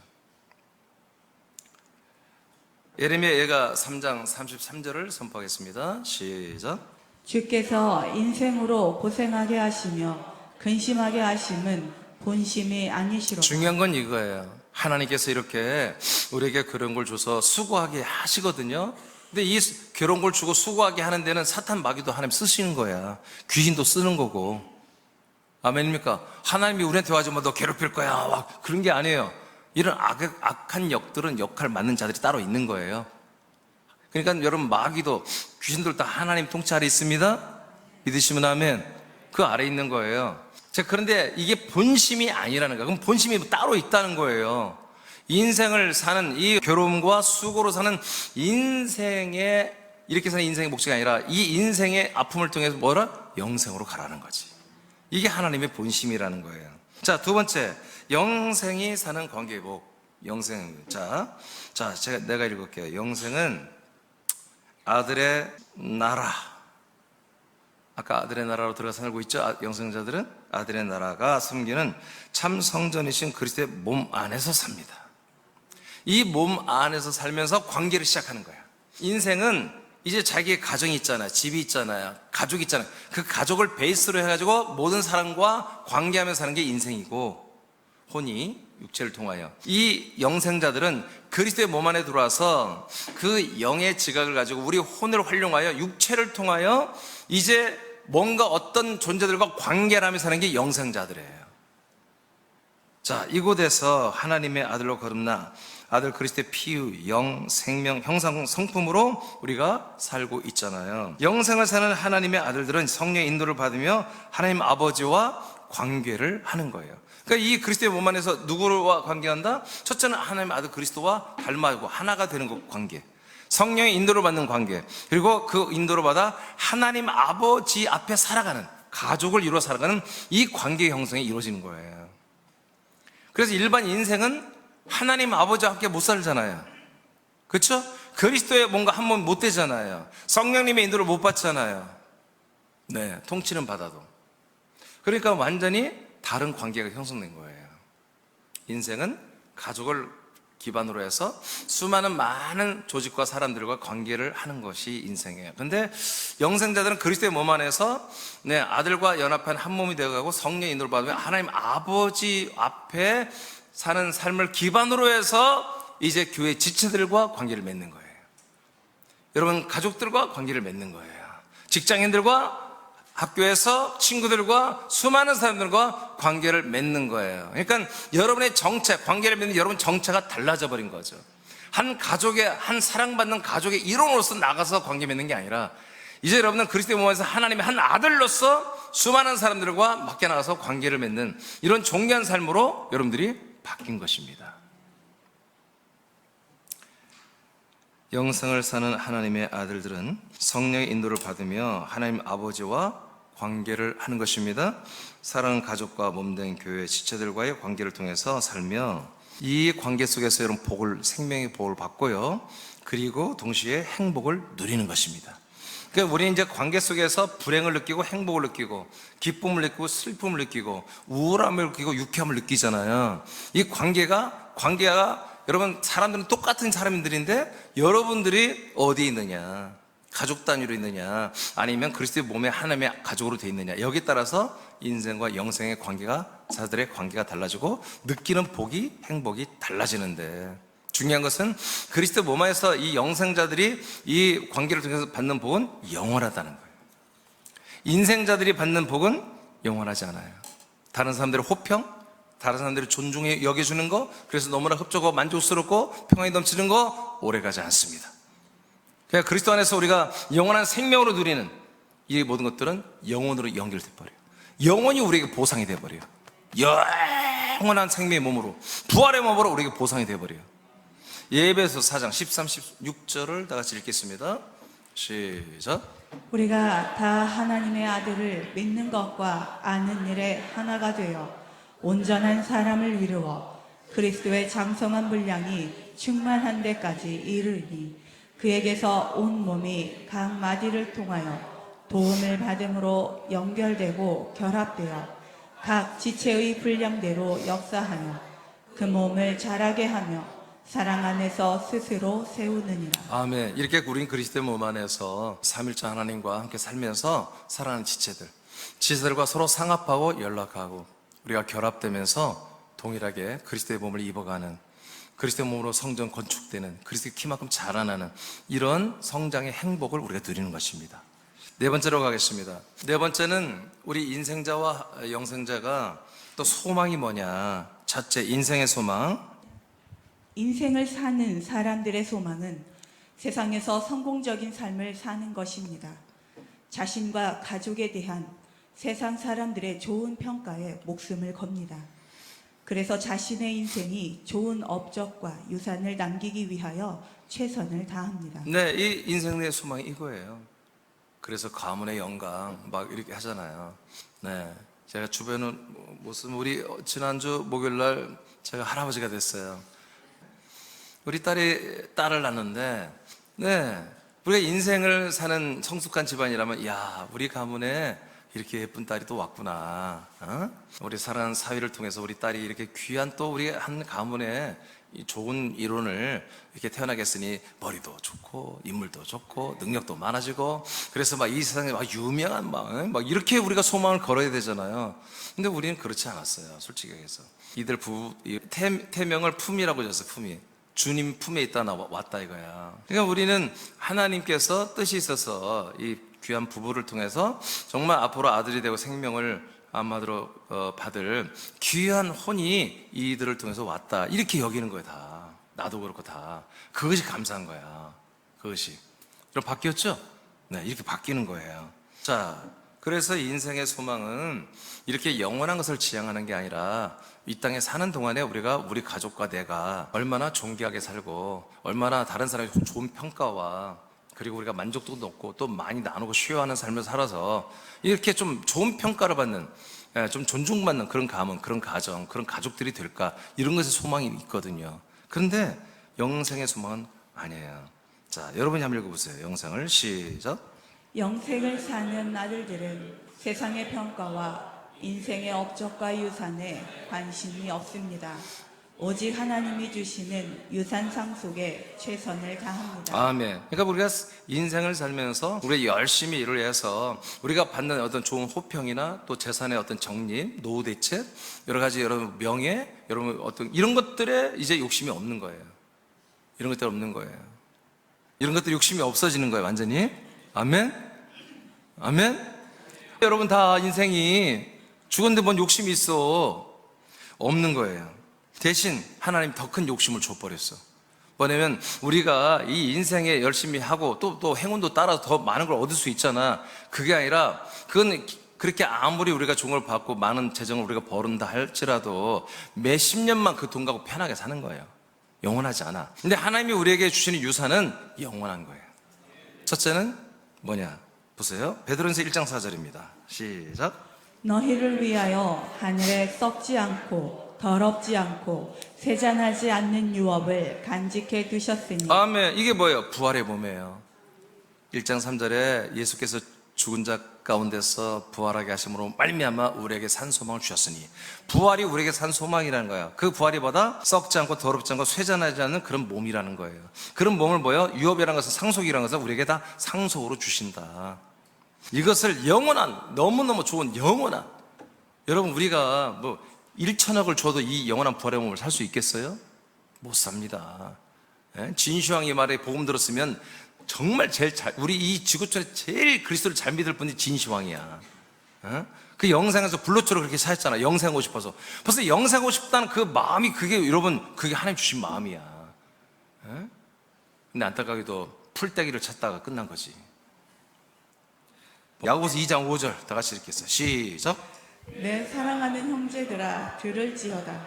Speaker 1: 예레미야 예가 3장 33절을 선포하겠습니다. 시작.
Speaker 2: 주께서 인생으로 고생하게 하시며 근심하게 하심은 본심이 아니시로다.
Speaker 1: 중요한 건 이거예요. 하나님께서 이렇게 우리에게 그런 걸 줘서 수고하게 하시거든요. 근데 이 괴로운 걸 주고 수고하게 하는 데는 사탄 마귀도 하나님 쓰시는 거야. 귀신도 쓰는 거고. 아멘입니까? 하나님이 우리한테 와서 너 괴롭힐 거야. 와, 그런 게 아니에요. 이런 악한 역들은 역할 맞는 자들이 따로 있는 거예요. 그러니까 여러분, 마귀도 귀신들 다 하나님 통치 아래 있습니다. 믿으시면 아멘. 그 아래 있는 거예요. 자, 그런데 이게 본심이 아니라는 거예요. 그럼 본심이 따로 있다는 거예요. 인생을 사는 이 괴로움과 수고로 사는 인생의, 이렇게 사는 인생의 목적이 아니라 이 인생의 아픔을 통해서 뭐라? 영생으로 가라는 거지. 이게 하나님의 본심이라는 거예요. 자, 두 번째, 영생이 사는 관계복. 영생. 자, 내가 읽을게요. 영생은 아들의 나라. 아까 아들의 나라로 들어가 살고 있죠? 영생자들은 아들의 나라가 숨기는 참 성전이신 그리스도의 몸 안에서 삽니다. 이 몸 안에서 살면서 관계를 시작하는 거야. 인생은 이제 자기의 가정이 있잖아요. 집이 있잖아요. 가족이 있잖아요. 그 가족을 베이스로 해가지고 모든 사람과 관계하면서 사는 게 인생이고, 혼이 육체를 통하여. 이 영생자들은 그리스도의 몸 안에 들어와서 그 영의 지각을 가지고 우리 혼을 활용하여 육체를 통하여 이제 뭔가 어떤 존재들과 관계를 하며 사는 게 영생자들이에요. 자, 이곳에서 하나님의 아들로 거듭나 아들 그리스도의 피의, 영, 생명, 형상, 성품으로 우리가 살고 있잖아요. 영생을 사는 하나님의 아들들은 성령의 인도를 받으며 하나님 아버지와 관계를 하는 거예요. 그러니까 이 그리스도의 몸 안에서 누구와 관계한다? 첫째는 하나님 아들 그리스도와 닮아가고 하나가 되는 것, 관계. 성령의 인도를 받는 관계. 그리고 그 인도를 받아 하나님 아버지 앞에 살아가는, 가족을 이루어 살아가는 이 관계 형성이 이루어지는 거예요. 그래서 일반 인생은 하나님 아버지와 함께 못 살잖아요. 그렇죠? 그리스도의 뭔가 한 몸 못 되잖아요. 성령님의 인도를 못 받잖아요. 네, 통치는 받아도. 그러니까 완전히 다른 관계가 형성된 거예요. 인생은 가족을 기반으로 해서 수많은 많은 조직과 사람들과 관계를 하는 것이 인생이에요. 근데 영생자들은 그리스도의 몸 안에서 네, 아들과 연합한 한 몸이 되어가고 성령의 인도를 받으면 하나님 아버지 앞에 사는 삶을 기반으로 해서 이제 교회 지체들과 관계를 맺는 거예요. 여러분, 가족들과 관계를 맺는 거예요. 직장인들과, 학교에서 친구들과, 수많은 사람들과 관계를 맺는 거예요. 그러니까 여러분의 정체, 관계를 맺는 여러분 정체가 달라져 버린 거죠. 한 가족의, 한 사랑받는 가족의 일원으로서 나가서 관계 맺는 게 아니라 이제 여러분은 그리스도의 몸에서 하나님의 한 아들로서 수많은 사람들과 밖에 나가서 관계를 맺는 이런 존귀한 삶으로 여러분들이 바뀐 것입니다. 영생을 사는 하나님의 아들들은 성령의 인도를 받으며 하나님 아버지와 관계를 하는 것입니다. 사랑하는 가족과 몸된 교회 지체들과의 관계를 통해서 살며 이 관계 속에서 여러분 복을, 생명의 복을 받고요. 그리고 동시에 행복을 누리는 것입니다. 그러니까 우리는 이제 관계 속에서 불행을 느끼고 행복을 느끼고 기쁨을 느끼고 슬픔을 느끼고 우울함을 느끼고 유쾌함을 느끼잖아요. 이 관계가 여러분, 사람들은 똑같은 사람들인데 여러분들이 어디에 있느냐, 가족 단위로 있느냐, 아니면 그리스도의 몸에 하나님의 가족으로 되어 있느냐, 여기에 따라서 인생과 영생의 관계가, 자들의 관계가 달라지고 느끼는 복이, 행복이 달라지는데, 중요한 것은 그리스도 몸 안에서 이 영생자들이 이 관계를 통해서 받는 복은 영원하다는 거예요. 인생자들이 받는 복은 영원하지 않아요. 다른 사람들의 호평, 다른 사람들이 존중해 여겨주는 거, 그래서 너무나 흡족하고 만족스럽고 평안이 넘치는 거 오래가지 않습니다. 그러니까 그리스도 안에서 우리가 영원한 생명으로 누리는 이 모든 것들은 영원으로 연결돼 버려요. 영원히 우리에게 보상이 돼 버려요. 영원한 생명의 몸으로, 부활의 몸으로 우리에게 보상이 돼 버려요. 예배서 4장 13, 16절을 다 같이 읽겠습니다. 시작.
Speaker 2: 우리가 다 하나님의 아들을 믿는 것과 아는 일에 하나가 되어 온전한 사람을 이루어 그리스도의 장성한 분량이 충만한 데까지 이르니 그에게서 온 몸이 각 마디를 통하여 도움을 받음으로 연결되고 결합되어 각 지체의 분량대로 역사하며 그 몸을 자라게 하며 사랑 안에서 스스로 세우느니라.
Speaker 1: 아멘. 이렇게 우린 그리스도의 몸 안에서 삼일째 하나님과 함께 살면서 살아가는 지체들과 서로 상합하고 연락하고 우리가 결합되면서 동일하게 그리스도의 몸을 입어가는 그리스도의 몸으로 성전 건축되는, 그리스도의 키만큼 자라나는 이런 성장의 행복을 우리가 누리는 것입니다. 네 번째로 가겠습니다. 네 번째는 우리 인생자와 영생자가 또 소망이 뭐냐. 첫째, 인생의 소망.
Speaker 2: 인생을 사는 사람들의 소망은 세상에서 성공적인 삶을 사는 것입니다. 자신과 가족에 대한 세상 사람들의 좋은 평가에 목숨을 겁니다. 그래서 자신의 인생이 좋은 업적과 유산을 남기기 위하여 최선을 다합니다.
Speaker 1: 네, 이 인생의 소망이 이거예요. 그래서 가문의 영광 막 이렇게 하잖아요. 네, 제가 주변은 무슨 우리 지난주 목요일 날 제가 할아버지가 됐어요. 우리 딸을 낳는데, 네, 우리가 인생을 사는 성숙한 집안이라면, 야, 우리 가문에 이렇게 예쁜 딸이 또 왔구나. 어? 우리 사랑하는 사위를 통해서 우리 딸이 이렇게 귀한 또 우리 한 가문에 이 좋은 이론을 이렇게 태어나겠으니 머리도 좋고 인물도 좋고 능력도 많아지고 그래서 막 이 세상에 막 유명한 막 이렇게 우리가 소망을 걸어야 되잖아요. 근데 우리는 그렇지 않았어요. 솔직히 얘기해서 이들 태명을 품이라고 줬어요. 품이. 주님 품에 있다 왔다 이거야. 그러니까 우리는 하나님께서 뜻이 있어서 이 귀한 부부를 통해서 정말 앞으로 아들이 되고 생명을 한마디로 받을 귀한 혼이 이들을 통해서 왔다 이렇게 여기는 거예요. 다 나도 그렇고 다 그것이 감사한 거야. 그것이 그럼 바뀌었죠? 네, 이렇게 바뀌는 거예요. 자, 그래서 인생의 소망은 이렇게 영원한 것을 지향하는 게 아니라 이 땅에 사는 동안에 우리가 우리 가족과 내가 얼마나 존귀하게 살고 얼마나 다른 사람이 좋은 평가와 그리고 우리가 만족도도 높고 또 많이 나누고 쉐어하는 삶을 살아서 이렇게 좀 좋은 평가를 받는, 좀 존중받는 그런 가문, 그런 가정, 그런 가족들이 될까 이런 것에 소망이 있거든요. 그런데 영생의 소망은 아니에요. 자, 여러분이 한번 읽어보세요. 영생을 시작.
Speaker 2: 영생을 사는 아들들은 세상의 평가와 인생의 업적과 유산에 관심이 없습니다. 오직 하나님이 주시는 유산 상속에 최선을 다합니다.
Speaker 1: 아멘. 그러니까 우리가 인생을 살면서 우리가 열심히 일을 해서 우리가 받는 어떤 좋은 호평이나 또 재산의 어떤 적립, 노후 대책, 여러 가지 여러분 명예, 여러분 어떤 이런 것들에 이제 욕심이 없는 거예요. 이런 것들 없는 거예요. 이런 것들 욕심이 없어지는 거예요, 완전히. 아멘. 아멘. 여러분 다 인생이 죽었는데 뭔 욕심이 있어? 없는 거예요. 대신 하나님 더 큰 욕심을 줘버렸어. 뭐냐면 우리가 이 인생에 열심히 하고 또 행운도 따라서 더 많은 걸 얻을 수 있잖아. 그게 아니라 그건 그렇게 아무리 우리가 좋은 걸 받고 많은 재정을 우리가 벌은다 할지라도 몇십 년만 그 돈 갖고 편하게 사는 거예요. 영원하지 않아. 근데 하나님이 우리에게 주시는 유산은 영원한 거예요. 첫째는 뭐냐? 보세요. 베드로전서 1장 4절입니다. 시작.
Speaker 2: 너희를 위하여 하늘에 썩지 않고 더럽지 않고 세잔하지 않는 유업을 간직해 두셨으니.
Speaker 1: 아멘. 이게 뭐예요? 부활의 몸이에요. 1장 3절에 예수께서 죽은 자 가운데서 부활하게 하심으로 말미암아 우리에게 산 소망을 주셨으니 부활이 우리에게 산 소망이라는 거예요. 그 부활이 뭐다? 썩지 않고 더럽지 않고 쇠잔하지 않는 그런 몸이라는 거예요. 그런 몸을 뭐예요? 유업이라는 것은 상속이라는 것은 우리에게 다 상속으로 주신다. 이것을 영원한 너무너무 좋은 영원한 여러분 우리가 뭐 1천억을 줘도 이 영원한 부활의 몸을 살 수 있겠어요? 못 삽니다. 진시황이 말에 복음 들었으면 정말 우리 이 지구촌에 제일 그리스도를 잘 믿을 분이 진시황이야. 그 영생에서 불로초로 그렇게 사였잖아. 영생하고 싶어서. 벌써 영생하고 싶다는 그 마음이 그게 여러분 그게 하나님 주신 마음이야. 근데 안타깝게도 풀떼기를 찾다가 끝난 거지. 야고보서 2장 5절 다 같이 읽겠어요. 시작.
Speaker 2: 내 사랑하는 형제들아 들을지어다.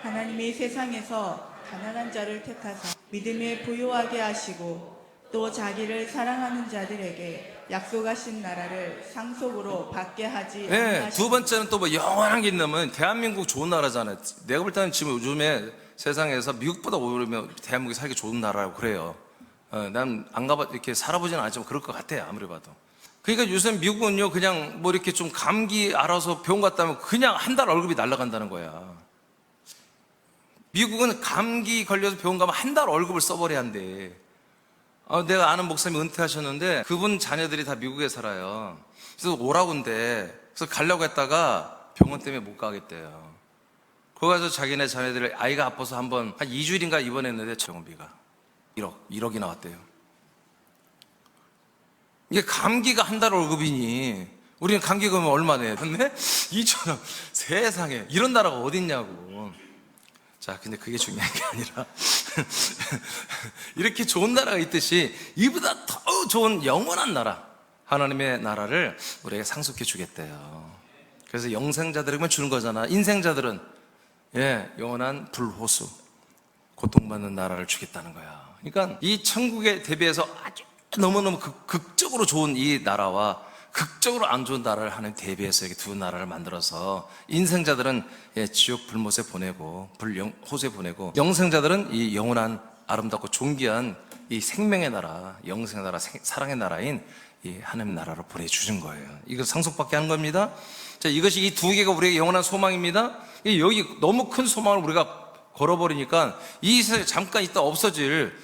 Speaker 2: 하나님이 세상에서 가난한 자를 택하사 믿음에 부요하게 하시고 또 자기를 사랑하는 자들에게 약속하신 나라를 상속으로 받게 하지
Speaker 1: 네,
Speaker 2: 아니하시고.
Speaker 1: 두 번째는 또 뭐 영원한 게 있냐면 대한민국 좋은 나라잖아요. 내가 볼 때는 지금 요즘에 세상에서 미국보다 오히려 대한민국이 살기 좋은 나라라고 그래요. 난 안 가봐 이렇게 살아보지는 않았지만 그럴 것 같아요. 아무리 봐도. 그러니까 요새 미국은요 그냥 뭐 이렇게 좀 감기 알아서 병원 갔다 오면 그냥 한 달 월급이 날아간다는 거야. 미국은 감기 걸려서 병원 가면 한 달 월급을 써버려야 한대. 내가 아는 목사님이 은퇴하셨는데 그분 자녀들이 다 미국에 살아요. 그래서 오라고 한대. 그래서 가려고 했다가 병원 때문에 못 가겠대요. 거기 가서 자기네 자녀들 아이가 아파서 한 2주일인가 입원했는데 병원비가 1억이 나왔대요. 이게 감기가 한 달 월급이니 우리는 감기가 오면 얼마 내야 되네? 2,000원. 세상에 이런 나라가 어딨냐고. 자, 근데 그게 중요한 게 아니라 이렇게 좋은 나라가 있듯이 이보다 더 좋은 영원한 나라, 하나님의 나라를 우리에게 상속해 주겠대요. 그래서 영생자들에게만 주는 거잖아. 인생자들은 영원한 불호수, 고통받는 나라를 주겠다는 거야. 그러니까 이 천국에 대비해서 아주 너무너무 극적으로 좋은 이 나라와 극적으로 안 좋은 나라를 하나님 대비해서 이렇게 두 나라를 만들어서 인생자들은 지옥 불못에 보내고 불호수에 보내고, 영생자들은 이 영원한 아름답고 존귀한 이 생명의 나라, 영생의 나라, 사랑의 나라인 이 하나님 나라로 보내주신 거예요. 이거 상속받게 하는 겁니다. 자, 이것이 이 두 개가 우리에게 영원한 소망입니다. 여기 너무 큰 소망을 우리가 걸어버리니까 이 세상에 잠깐 있다 없어질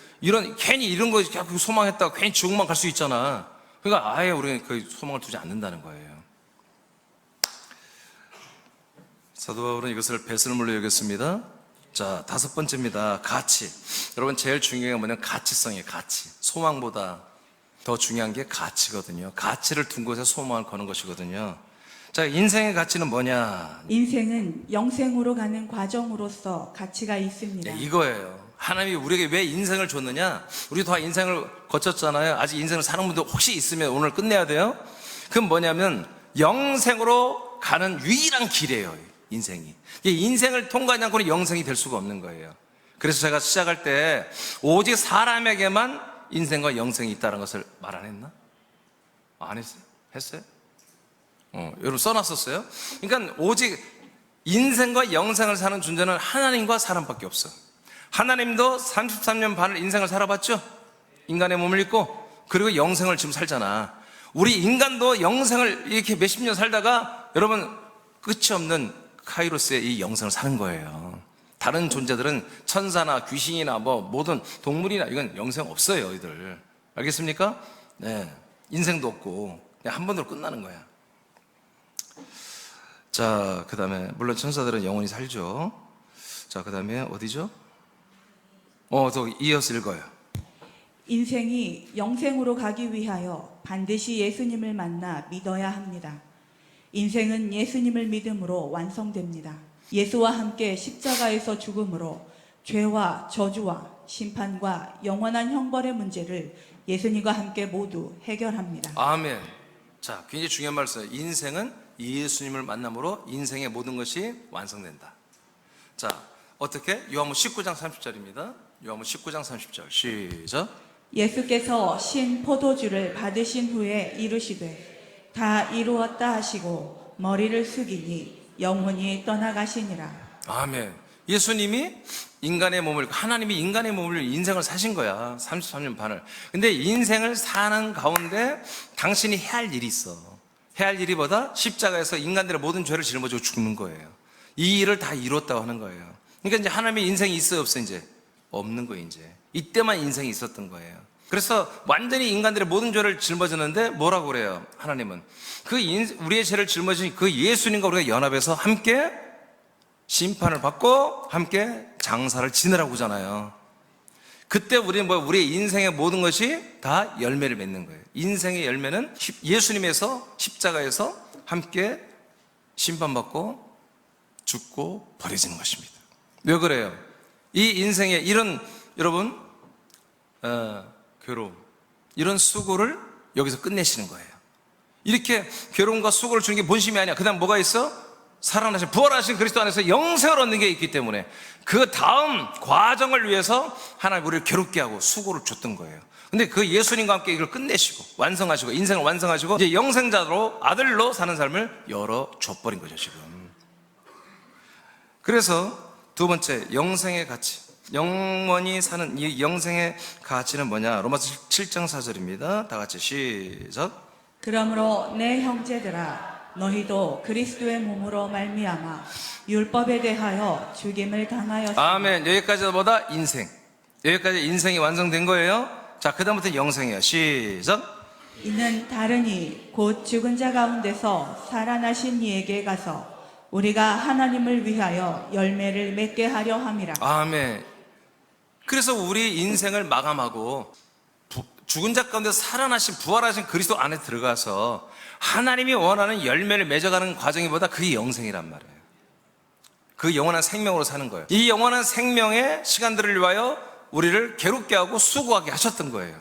Speaker 1: 괜히 이런 거 소망했다가 괜히 지옥만 갈 수 있잖아. 그러니까 아예 우리는 그 소망을 두지 않는다는 거예요. 사도 바울은 이것을 배설물로 여겼습니다. 자, 5번째입니다. 가치. 여러분, 제일 중요한 게 뭐냐면 가치성이에요. 가치. 소망보다 더 중요한 게 가치거든요. 가치를 둔 곳에 소망을 거는 것이거든요. 자, 인생의 가치는 뭐냐?
Speaker 2: 인생은 영생으로 가는 과정으로서 가치가 있습니다.
Speaker 1: 이거예요. 하나님이 우리에게 왜 인생을 줬느냐? 우리 다 인생을 거쳤잖아요. 아직 인생을 사는 분들 혹시 있으면 오늘 끝내야 돼요. 그건 뭐냐면 영생으로 가는 유일한 길이에요. 인생이. 인생을 통과하지 않고는 영생이 될 수가 없는 거예요. 그래서 제가 시작할 때 오직 사람에게만 인생과 영생이 있다는 것을 말 안 했나? 안 했어요? 했어요? 여러분 써놨었어요? 그러니까 오직 인생과 영생을 사는 존재는 하나님과 사람밖에 없어. 하나님도 33년 반을 인생을 살아봤죠? 인간의 몸을 입고. 그리고 영생을 지금 살잖아. 우리 인간도 영생을 이렇게 몇십 년 살다가 여러분 끝이 없는 카이로스의 이 영생을 사는 거예요. 다른 존재들은 천사나 귀신이나 모든 동물이나 이건 영생 없어요, 이들. 알겠습니까? 네. 인생도 없고 그냥 한 번으로 끝나는 거야. 자, 그 다음에 물론 천사들은 영원히 살죠. 자, 그 다음에 어디죠? 더 이어서 읽어요.
Speaker 2: 인생이 영생으로 가기 위하여 반드시 예수님을 만나 믿어야 합니다. 인생은 예수님을 믿음으로 완성됩니다. 예수와 함께 십자가에서 죽음으로 죄와 저주와 심판과 영원한 형벌의 문제를 예수님과 함께 모두 해결합니다.
Speaker 1: 아멘. 자, 굉장히 중요한 말씀. 인생은 예수님을 만남으로 인생의 모든 것이 완성된다. 자, 어떻게? 요한복음 19장 30절입니다. 요한복음 19장 30절 시작.
Speaker 2: 예수께서 신 포도주를 받으신 후에 이르시되 다 이루었다 하시고 머리를 숙이니 영혼이 떠나가시니라.
Speaker 1: 아멘. 예수님이 인간의 몸을, 하나님이 인간의 몸을 인생을 사신 거야. 33년 반을. 근데 인생을 사는 가운데 당신이 해야 할 일이 있어. 해야 할 일이 뭐다? 십자가에서 인간들의 모든 죄를 짊어지고 죽는 거예요. 이 일을 다 이뤘다고 하는 거예요. 그러니까 이제 하나님의 인생이 있어요, 없어? 이제 없는 거예요. 이제 이때만 인생이 있었던 거예요. 그래서 완전히 인간들의 모든 죄를 짊어졌는데 뭐라고 그래요? 하나님은 우리의 죄를 짊어진 그 예수님과 우리가 연합해서 함께 심판을 받고 함께 장사를 지내라고 하잖아요. 그때 우리는 우리의 인생의 모든 것이 다 열매를 맺는 거예요. 인생의 열매는 예수님에서 십자가에서 함께 심판받고 죽고 버려지는 것입니다. 왜 그래요? 이 인생의 이런 여러분 괴로움, 이런 수고를 여기서 끝내시는 거예요. 이렇게 괴로움과 수고를 주는 게 본심이 아니야. 그 다음 뭐가 있어? 살아나신 부활하신 그리스도 안에서 영생을 얻는 게 있기 때문에 그 다음 과정을 위해서 하나님 우리를 괴롭게 하고 수고를 줬던 거예요. 근데 그 예수님과 함께 이걸 끝내시고 완성하시고 인생을 완성하시고 이제 영생자로 아들로 사는 삶을 열어줘버린 거죠 지금. 그래서 두 번째, 영생의 가치, 영원히 사는 이 영생의 가치는 뭐냐? 로마서 7장 4절입니다 다 같이 시작.
Speaker 2: 그러므로 내 형제들아 너희도 그리스도의 몸으로 말미암아 율법에 대하여 죽임을 당하였으나.
Speaker 1: 아멘. 여기까지 뭐다? 인생. 여기까지 인생이 완성된 거예요. 자, 그 다음부터 영생이에요. 시작.
Speaker 2: 이는 다른 이 곧 죽은 자 가운데서 살아나신 이에게 가서 우리가 하나님을 위하여 열매를 맺게 하려 함이라.
Speaker 1: 아멘. 그래서 우리 인생을 마감하고 죽은 자 가운데 살아나신 부활하신 그리스도 안에 들어가서 하나님이 원하는 열매를 맺어가는 과정이보다 그게 영생이란 말이에요. 그 영원한 생명으로 사는 거예요. 이 영원한 생명의 시간들을 위하여 우리를 괴롭게 하고 수고하게 하셨던 거예요.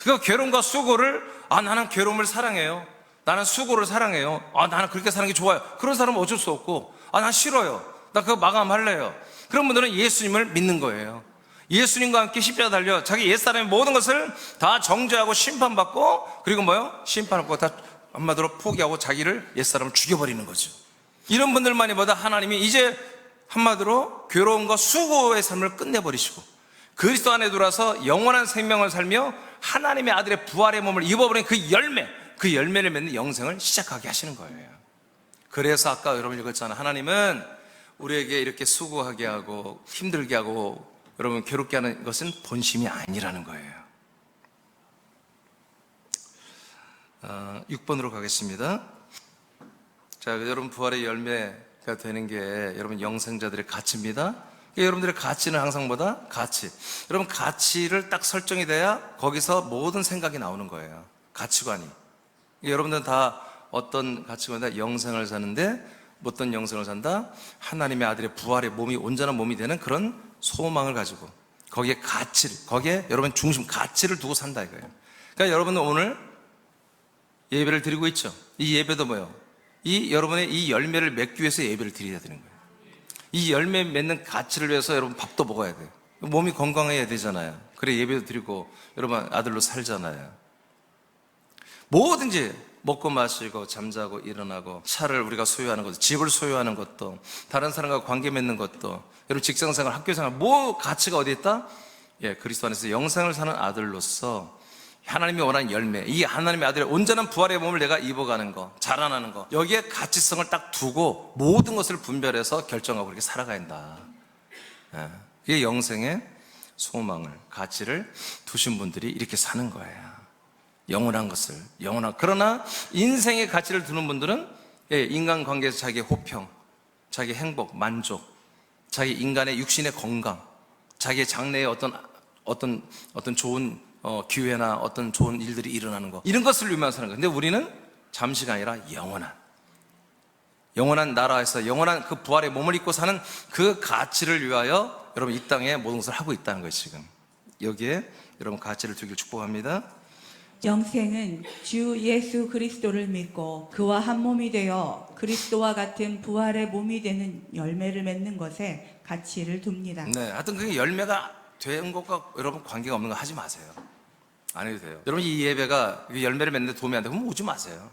Speaker 1: 그 괴로움과 수고를 나는 괴로움을 사랑해요. 나는 수고를 사랑해요. 나는 그렇게 사는 게 좋아요. 그런 사람은 어쩔 수 없고 난 싫어요. 나 그거 마감할래요. 그런 분들은 예수님을 믿는 거예요. 예수님과 함께 십자가 달려 자기 옛사람의 모든 것을 다 정죄하고 심판받고 그리고 심판받고 다 한마디로 포기하고 자기를 옛사람을 죽여버리는 거죠. 이런 분들만이 보다 하나님이 이제 한마디로 괴로움과 수고의 삶을 끝내버리시고 그리스도 안에 들어와서 영원한 생명을 살며 하나님의 아들의 부활의 몸을 입어버린 그 열매를 맺는 영생을 시작하게 하시는 거예요. 그래서 아까 여러분 읽었잖아요. 하나님은 우리에게 이렇게 수고하게 하고 힘들게 하고 여러분 괴롭게 하는 것은 본심이 아니라는 거예요. 6번으로 가겠습니다. 자, 여러분 부활의 열매가 되는 게 여러분 영생자들의 가치입니다. 여러분들의 가치는 항상 가치. 여러분 가치를 딱 설정이 돼야 거기서 모든 생각이 나오는 거예요. 가치관이. 여러분들은 다 어떤 가치관이다? 영생을 사는데 어떤 영생을 산다? 하나님의 아들의 부활의 몸이 온전한 몸이 되는 그런 소망을 가지고 거기에 여러분 중심 가치를 두고 산다 이거예요. 그러니까 여러분은 오늘 예배를 드리고 있죠. 이 예배도 이 여러분의 이 열매를 맺기 위해서 예배를 드려야 되는 거예요. 이 열매 맺는 가치를 위해서 여러분 밥도 먹어야 돼요. 몸이 건강해야 되잖아요. 그래 예배도 드리고 여러분 아들로 살잖아요. 뭐든지 먹고 마시고 잠자고 일어나고 차를 우리가 소유하는 것도 집을 소유하는 것도 다른 사람과 관계 맺는 것도 여러분 직장생활 학교생활 가치가 어디 있다? 그리스도 안에서 영생을 사는 아들로서 하나님이 원하는 열매, 이 하나님의 아들의 온전한 부활의 몸을 내가 입어가는 거, 자라나는 거, 여기에 가치성을 딱 두고 모든 것을 분별해서 결정하고 그렇게 살아가야 한다. 이게 영생의 소망을, 가치를 두신 분들이 이렇게 사는 거예요. 영원한 것을, 그러나 인생의 가치를 두는 분들은 인간관계에서 자기의 호평, 자기의 행복, 만족, 자기 인간의 육신의 건강, 자기의 장래에 어떤 좋은 기회나 어떤 좋은 일들이 일어나는 거, 이런 것을 위해서 사는 거예요. 근데 우리는 잠시가 아니라 영원한 나라에서 영원한 그 부활의 몸을 입고 사는 그 가치를 위하여 여러분 이 땅에 모든 것을 하고 있다는 거예요. 지금 여기에 여러분 가치를 두길 축복합니다.
Speaker 2: 영생은 주 예수 그리스도를 믿고 그와 한 몸이 되어 그리스도와 같은 부활의 몸이 되는 열매를 맺는 것에 가치를 둡니다.
Speaker 1: 네, 하여튼 그게 열매가 된 것과 여러분 관계가 없는 거 하지 마세요. 안 해도 돼요. 여러분 이 예배가 열매를 맺는데 도움이 안 되면 그럼 오지 마세요.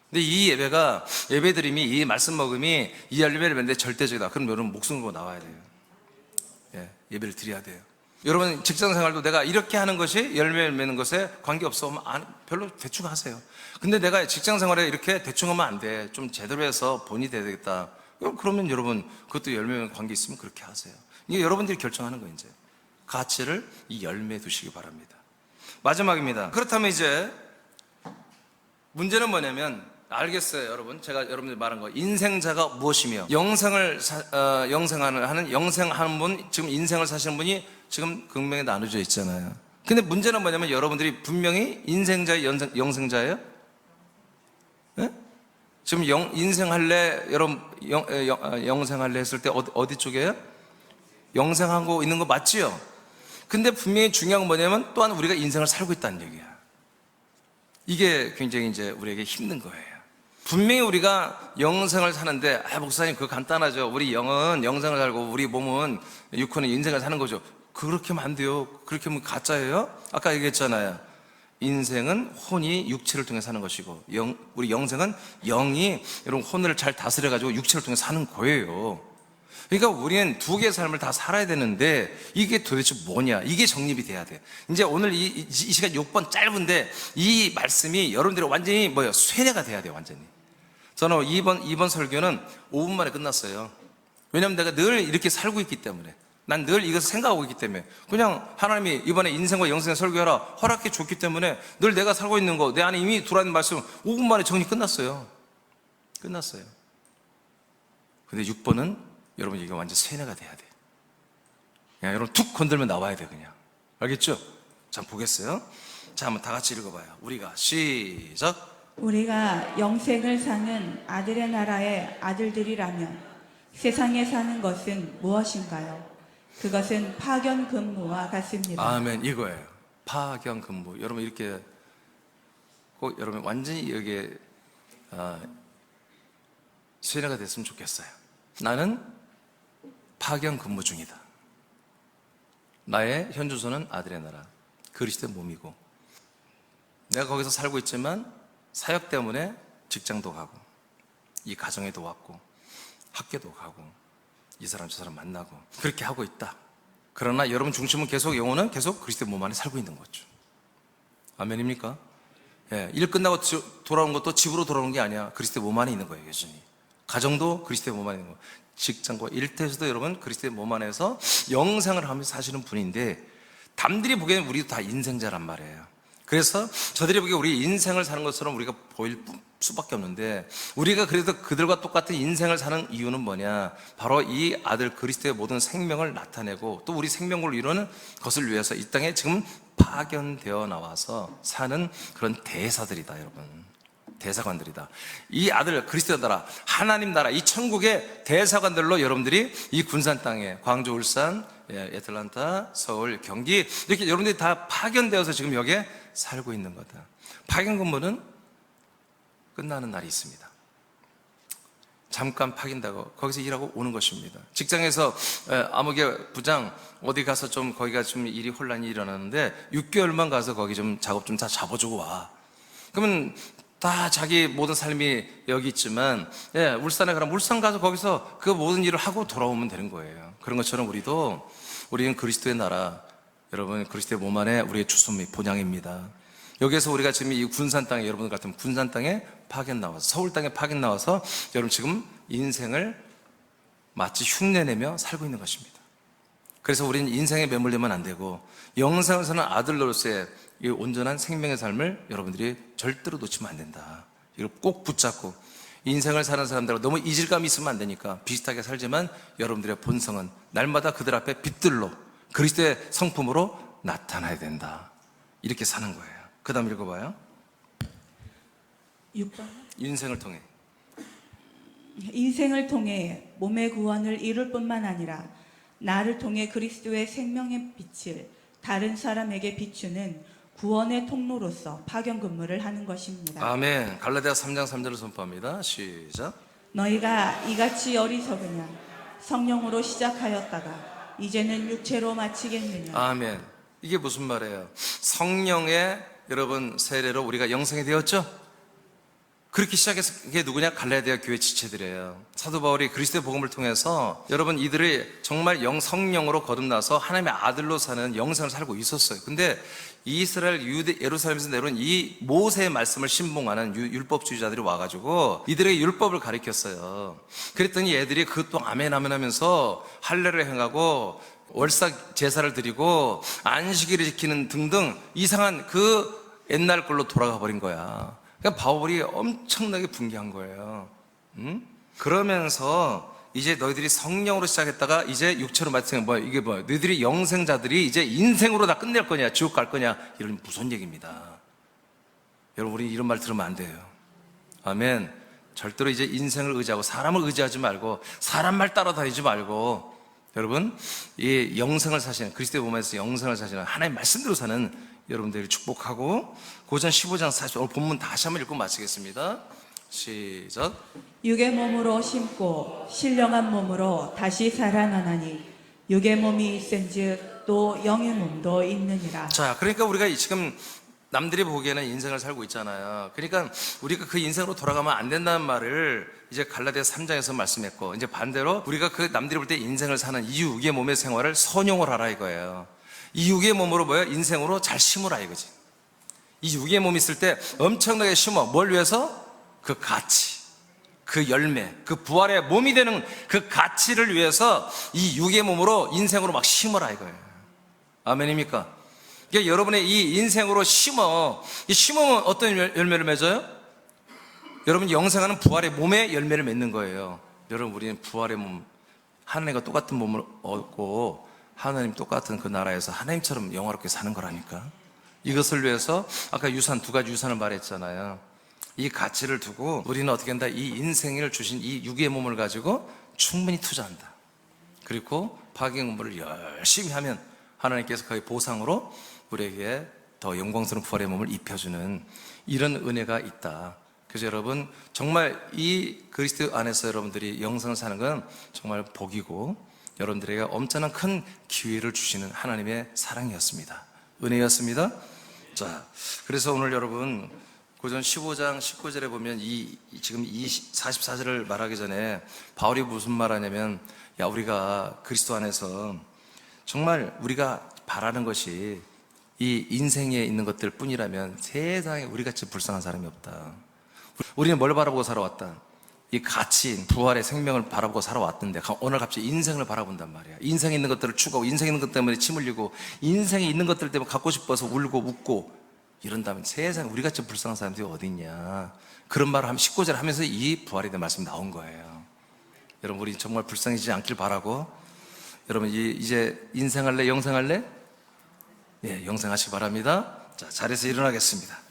Speaker 1: 근데 이 예배가 예배드림이 이 말씀 먹음이 이 열매를 맺는데 절대적이다. 그럼 여러분 목숨 걸고 나와야 돼요. 예배를 드려야 돼요. 여러분 직장생활도 내가 이렇게 하는 것이 열매를 맺는 것에 관계없어 하면 별로 대충 하세요. 근데 내가 직장생활에 이렇게 대충 하면 안 돼. 좀 제대로 해서 본이 돼야 되겠다. 그러면 여러분 그것도 열매에 관계 있으면 그렇게 하세요. 이게 여러분들이 결정하는 거예요. 이제 가치를 이 열매에 두시기 바랍니다. 마지막입니다. 그렇다면 이제 문제는 뭐냐면 알겠어요, 여러분. 제가 여러분들 말한 거 인생자가 무엇이며 영생하는 분, 지금 인생을 사시는 분이 지금 극명히 나눠져 있잖아요. 근데 문제는 뭐냐면 여러분들이 분명히 인생자예요, 영생자예요? 네? 지금 인생할래, 여러분 영생할래 했을 때 어디 쪽이에요? 영생하고 있는 거 맞지요? 근데 분명히 중요한 건 뭐냐면 또한 우리가 인생을 살고 있다는 얘기야. 이게 굉장히 이제 우리에게 힘든 거예요. 분명히 우리가 영생을 사는데 목사님 그거 간단하죠. 우리 영은 영생을 살고 우리 몸은 육혼은 인생을 사는 거죠. 그렇게 하면 안 돼요. 그렇게 하면 가짜예요. 아까 얘기했잖아요. 인생은 혼이 육체를 통해 사는 것이고 우리 영생은 영이 여러분 혼을 잘 다스려가지고 육체를 통해 사는 거예요. 그러니까 우리는 두 개의 삶을 다 살아야 되는데 이게 도대체 뭐냐, 이게 정립이 돼야 돼. 이제 오늘 이 시간 6번 짧은데 이 말씀이 여러분들이 완전히 쇠뇌가 돼야 돼요. 완전히. 저는 이번 설교는 5분 만에 끝났어요. 왜냐하면 내가 늘 이렇게 살고 있기 때문에, 난 늘 이것을 생각하고 있기 때문에, 그냥 하나님이 이번에 인생과 영생의 설교하라 허락해 줬기 때문에 늘 내가 살고 있는 거, 내 안에 이미 들어있는 말씀 5분 만에 정리 끝났어요. 근데 6번은 여러분 이게 완전 세뇌가 돼야 돼. 그냥 여러분 툭 건들면 나와야 돼 그냥. 알겠죠? 자, 보겠어요? 자, 한번 다 같이 읽어봐요. 우리가 시작.
Speaker 2: 우리가 영생을 사는 아들의 나라의 아들들이라면 세상에 사는 것은 무엇인가요? 그것은 파견 근무와 같습니다.
Speaker 1: 아멘. 이거예요. 파견 근무. 여러분 이렇게 꼭 여러분 완전히 여기에 세뇌가 됐으면 좋겠어요. 나는 파견 근무 중이다. 나의 현 주소는 아들의 나라, 그리스도의 몸이고, 내가 거기서 살고 있지만 사역 때문에 직장도 가고, 이 가정에도 왔고, 학교도 가고, 이 사람 저 사람 만나고 그렇게 하고 있다. 그러나 여러분 중심은 계속, 영혼은 계속 그리스도의 몸 안에 살고 있는 거죠. 아멘입니까? 예, 일 끝나고 돌아온 것도 집으로 돌아오는 게 아니야. 그리스도의 몸 안에 있는 거예요, 여전히. 가정도 그리스도의 몸 안에 있는 거예요. 직장과 일터에서도 여러분 그리스도의 몸 안에서 영생을 하면서 사시는 분인데, 남들이 보기에는 우리도 다 인생자란 말이에요. 그래서 저들이 보기에 우리 인생을 사는 것처럼 우리가 보일 수밖에 없는데, 우리가 그래도 그들과 똑같은 인생을 사는 이유는 뭐냐? 바로 이 아들 그리스도의 모든 생명을 나타내고 또 우리 생명을 이루는 것을 위해서 이 땅에 지금 파견되어 나와서 사는 그런 대사들이다, 여러분. 대사관들이다. 이 아들 그리스도의 나라, 하나님 나라, 이 천국의 대사관들로 여러분들이 이 군산 땅에 광주, 울산, 애틀란타, 서울, 경기 이렇게 여러분들이 다 파견되어서 지금 여기에 살고 있는 거다. 파견 근무는 끝나는 날이 있습니다. 잠깐 파견다고 거기서 일하고 오는 것입니다. 직장에서 아무개 부장 어디 가서 좀 거기가 좀 일이 혼란이 일어나는데 6개월만 가서 거기 좀 작업 좀 다 잡아주고 와. 그러면 다 자기 모든 삶이 여기 있지만, 울산에 가면 울산 가서 거기서 그 모든 일을 하고 돌아오면 되는 거예요. 그런 것처럼 우리는 그리스도의 나라, 여러분 그리스도의 몸 안에 우리의 주소미 본향입니다. 여기에서 우리가 지금 이 군산 땅에, 여러분 같은 군산 땅에 파견 나와서, 서울 땅에 파견 나와서 여러분 지금 인생을 마치 흉내내며 살고 있는 것입니다. 그래서 우리는 인생에 매몰되면 안 되고, 영생을 사는 아들로서의 이 온전한 생명의 삶을 여러분들이 절대로 놓치면 안 된다. 이걸 꼭 붙잡고, 인생을 사는 사람들하고 너무 이질감이 있으면 안 되니까 비슷하게 살지만 여러분들의 본성은 날마다 그들 앞에 빛들로 그리스도의 성품으로 나타나야 된다. 이렇게 사는 거예요. 그 다음 읽어봐요.
Speaker 2: 6번.
Speaker 1: 인생을 통해.
Speaker 2: 인생을 통해 몸의 구원을 이룰 뿐만 아니라 나를 통해 그리스도의 생명의 빛을 다른 사람에게 비추는 구원의 통로로서 파견 근무를 하는 것입니다.
Speaker 1: 아멘. 갈라디아서 3장 3절을 선포합니다. 시작.
Speaker 2: 너희가 이같이 어리석으냐? 성령으로 시작하였다가 이제는 육체로 마치겠느냐?
Speaker 1: 아멘. 이게 무슨 말이에요? 성령의 여러분 세례로 우리가 영생이 되었죠? 그렇게 시작해서 그게 누구냐? 갈라디아 교회 지체들이에요. 사도 바울이 그리스도의 복음을 통해서 여러분 이들이 정말 성령으로 거듭나서 하나님의 아들로 사는 영생을 살고 있었어요. 근데 이스라엘 유대 예루살렘에서 내려온 이 모세의 말씀을 신봉하는 율법주의자들이 와가지고 이들에게 율법을 가르쳤어요. 그랬더니 얘들이 그것도 아멘 아멘 하면서 할례를 행하고 월삭 제사를 드리고 안식일을 지키는 등등 이상한 그 옛날 걸로 돌아가 버린 거야. 그러니까 바울이 엄청나게 분개한 거예요. 그러면서 이제 너희들이 성령으로 시작했다가 이제 육체로 마치는 뭐야? 이게 뭐야? 너희들이 영생자들이 이제 인생으로 다 끝낼 거냐? 지옥 갈 거냐? 이런 무슨 얘기입니다. 여러분, 우리 이런 말 들으면 안 돼요. 아멘. 절대로 이제 인생을 의지하고 사람을 의지하지 말고 사람 말 따라다니지 말고 여러분 이 영생을 사시는 그리스도의 몸에서 영생을 사시는 하나님의 말씀대로 사는 여러분들을 축복하고 고전 15장 40 오늘 본문 다시 한번 읽고 마치겠습니다. 시작.
Speaker 2: 육의 몸으로 심고 신령한 몸으로 다시 살아나나니 육의 몸이 있은즉 또 영의 몸도 있느니라.
Speaker 1: 자, 그러니까 우리가 지금 남들이 보기에는 인생을 살고 있잖아요. 그러니까 우리가 그 인생으로 돌아가면 안 된다는 말을 이제 갈라디아 3장에서 말씀했고, 이제 반대로 우리가 그 남들이 볼 때 인생을 사는 이 육의 몸의 생활을 선용을 하라 이거예요. 이 육의 몸으로 뭐예요? 인생으로 잘 심으라 이거지. 이 육의 몸이 있을 때 엄청나게 심어. 뭘 위해서? 그 가치, 그 열매, 그 부활의 몸이 되는 그 가치를 위해서 이 육의 몸으로 인생으로 막 심어라 이거예요. 아멘입니까? 그러니까 여러분의 이 인생으로 심으면 어떤 열매를 맺어요? 여러분 영생하는 부활의 몸의 열매를 맺는 거예요. 여러분, 우리는 부활의 몸, 하나님과 똑같은 몸을 얻고 하나님 똑같은 그 나라에서 하나님처럼 영화롭게 사는 거라니까. 이것을 위해서 아까 유산, 두 가지 유산을 말했잖아요. 이 가치를 두고 우리는 어떻게 한다? 이 인생을 주신 이 육의 몸을 가지고 충분히 투자한다. 그리고 파괴 공부를 열심히 하면 하나님께서 거의 보상으로 우리에게 더 영광스러운 부활의 몸을 입혀주는 이런 은혜가 있다. 그래서 여러분, 정말 이 그리스도 안에서 여러분들이 영생을 사는 건 정말 복이고 여러분들에게 엄청난 큰 기회를 주시는 하나님의 사랑이었습니다. 은혜였습니다. 자, 그래서 오늘 여러분 고전 15장 19절에 보면 지금 이 44절을 말하기 전에 바울이 무슨 말하냐면, 야, 우리가 그리스도 안에서 정말 우리가 바라는 것이 이 인생에 있는 것들 뿐이라면 세상에 우리같이 불쌍한 사람이 없다. 우리는 뭘 바라보고 살아왔다? 이 가치인 부활의 생명을 바라보고 살아왔는데 오늘 갑자기 인생을 바라본단 말이야. 인생에 있는 것들을 추구하고 인생에 있는 것 때문에 침 흘리고 인생에 있는 것들 때문에 갖고 싶어서 울고 웃고 이런다면 세상에 우리같이 불쌍한 사람들이 어디 있냐. 그런 말을 하면 19절 하면서 이 부활에 대한 말씀이 나온 거예요. 여러분, 우리 정말 불쌍해지지 않길 바라고, 여러분 이제 인생할래 영생할래? 예, 영생하시기 바랍니다. 자, 자리에서 일어나겠습니다.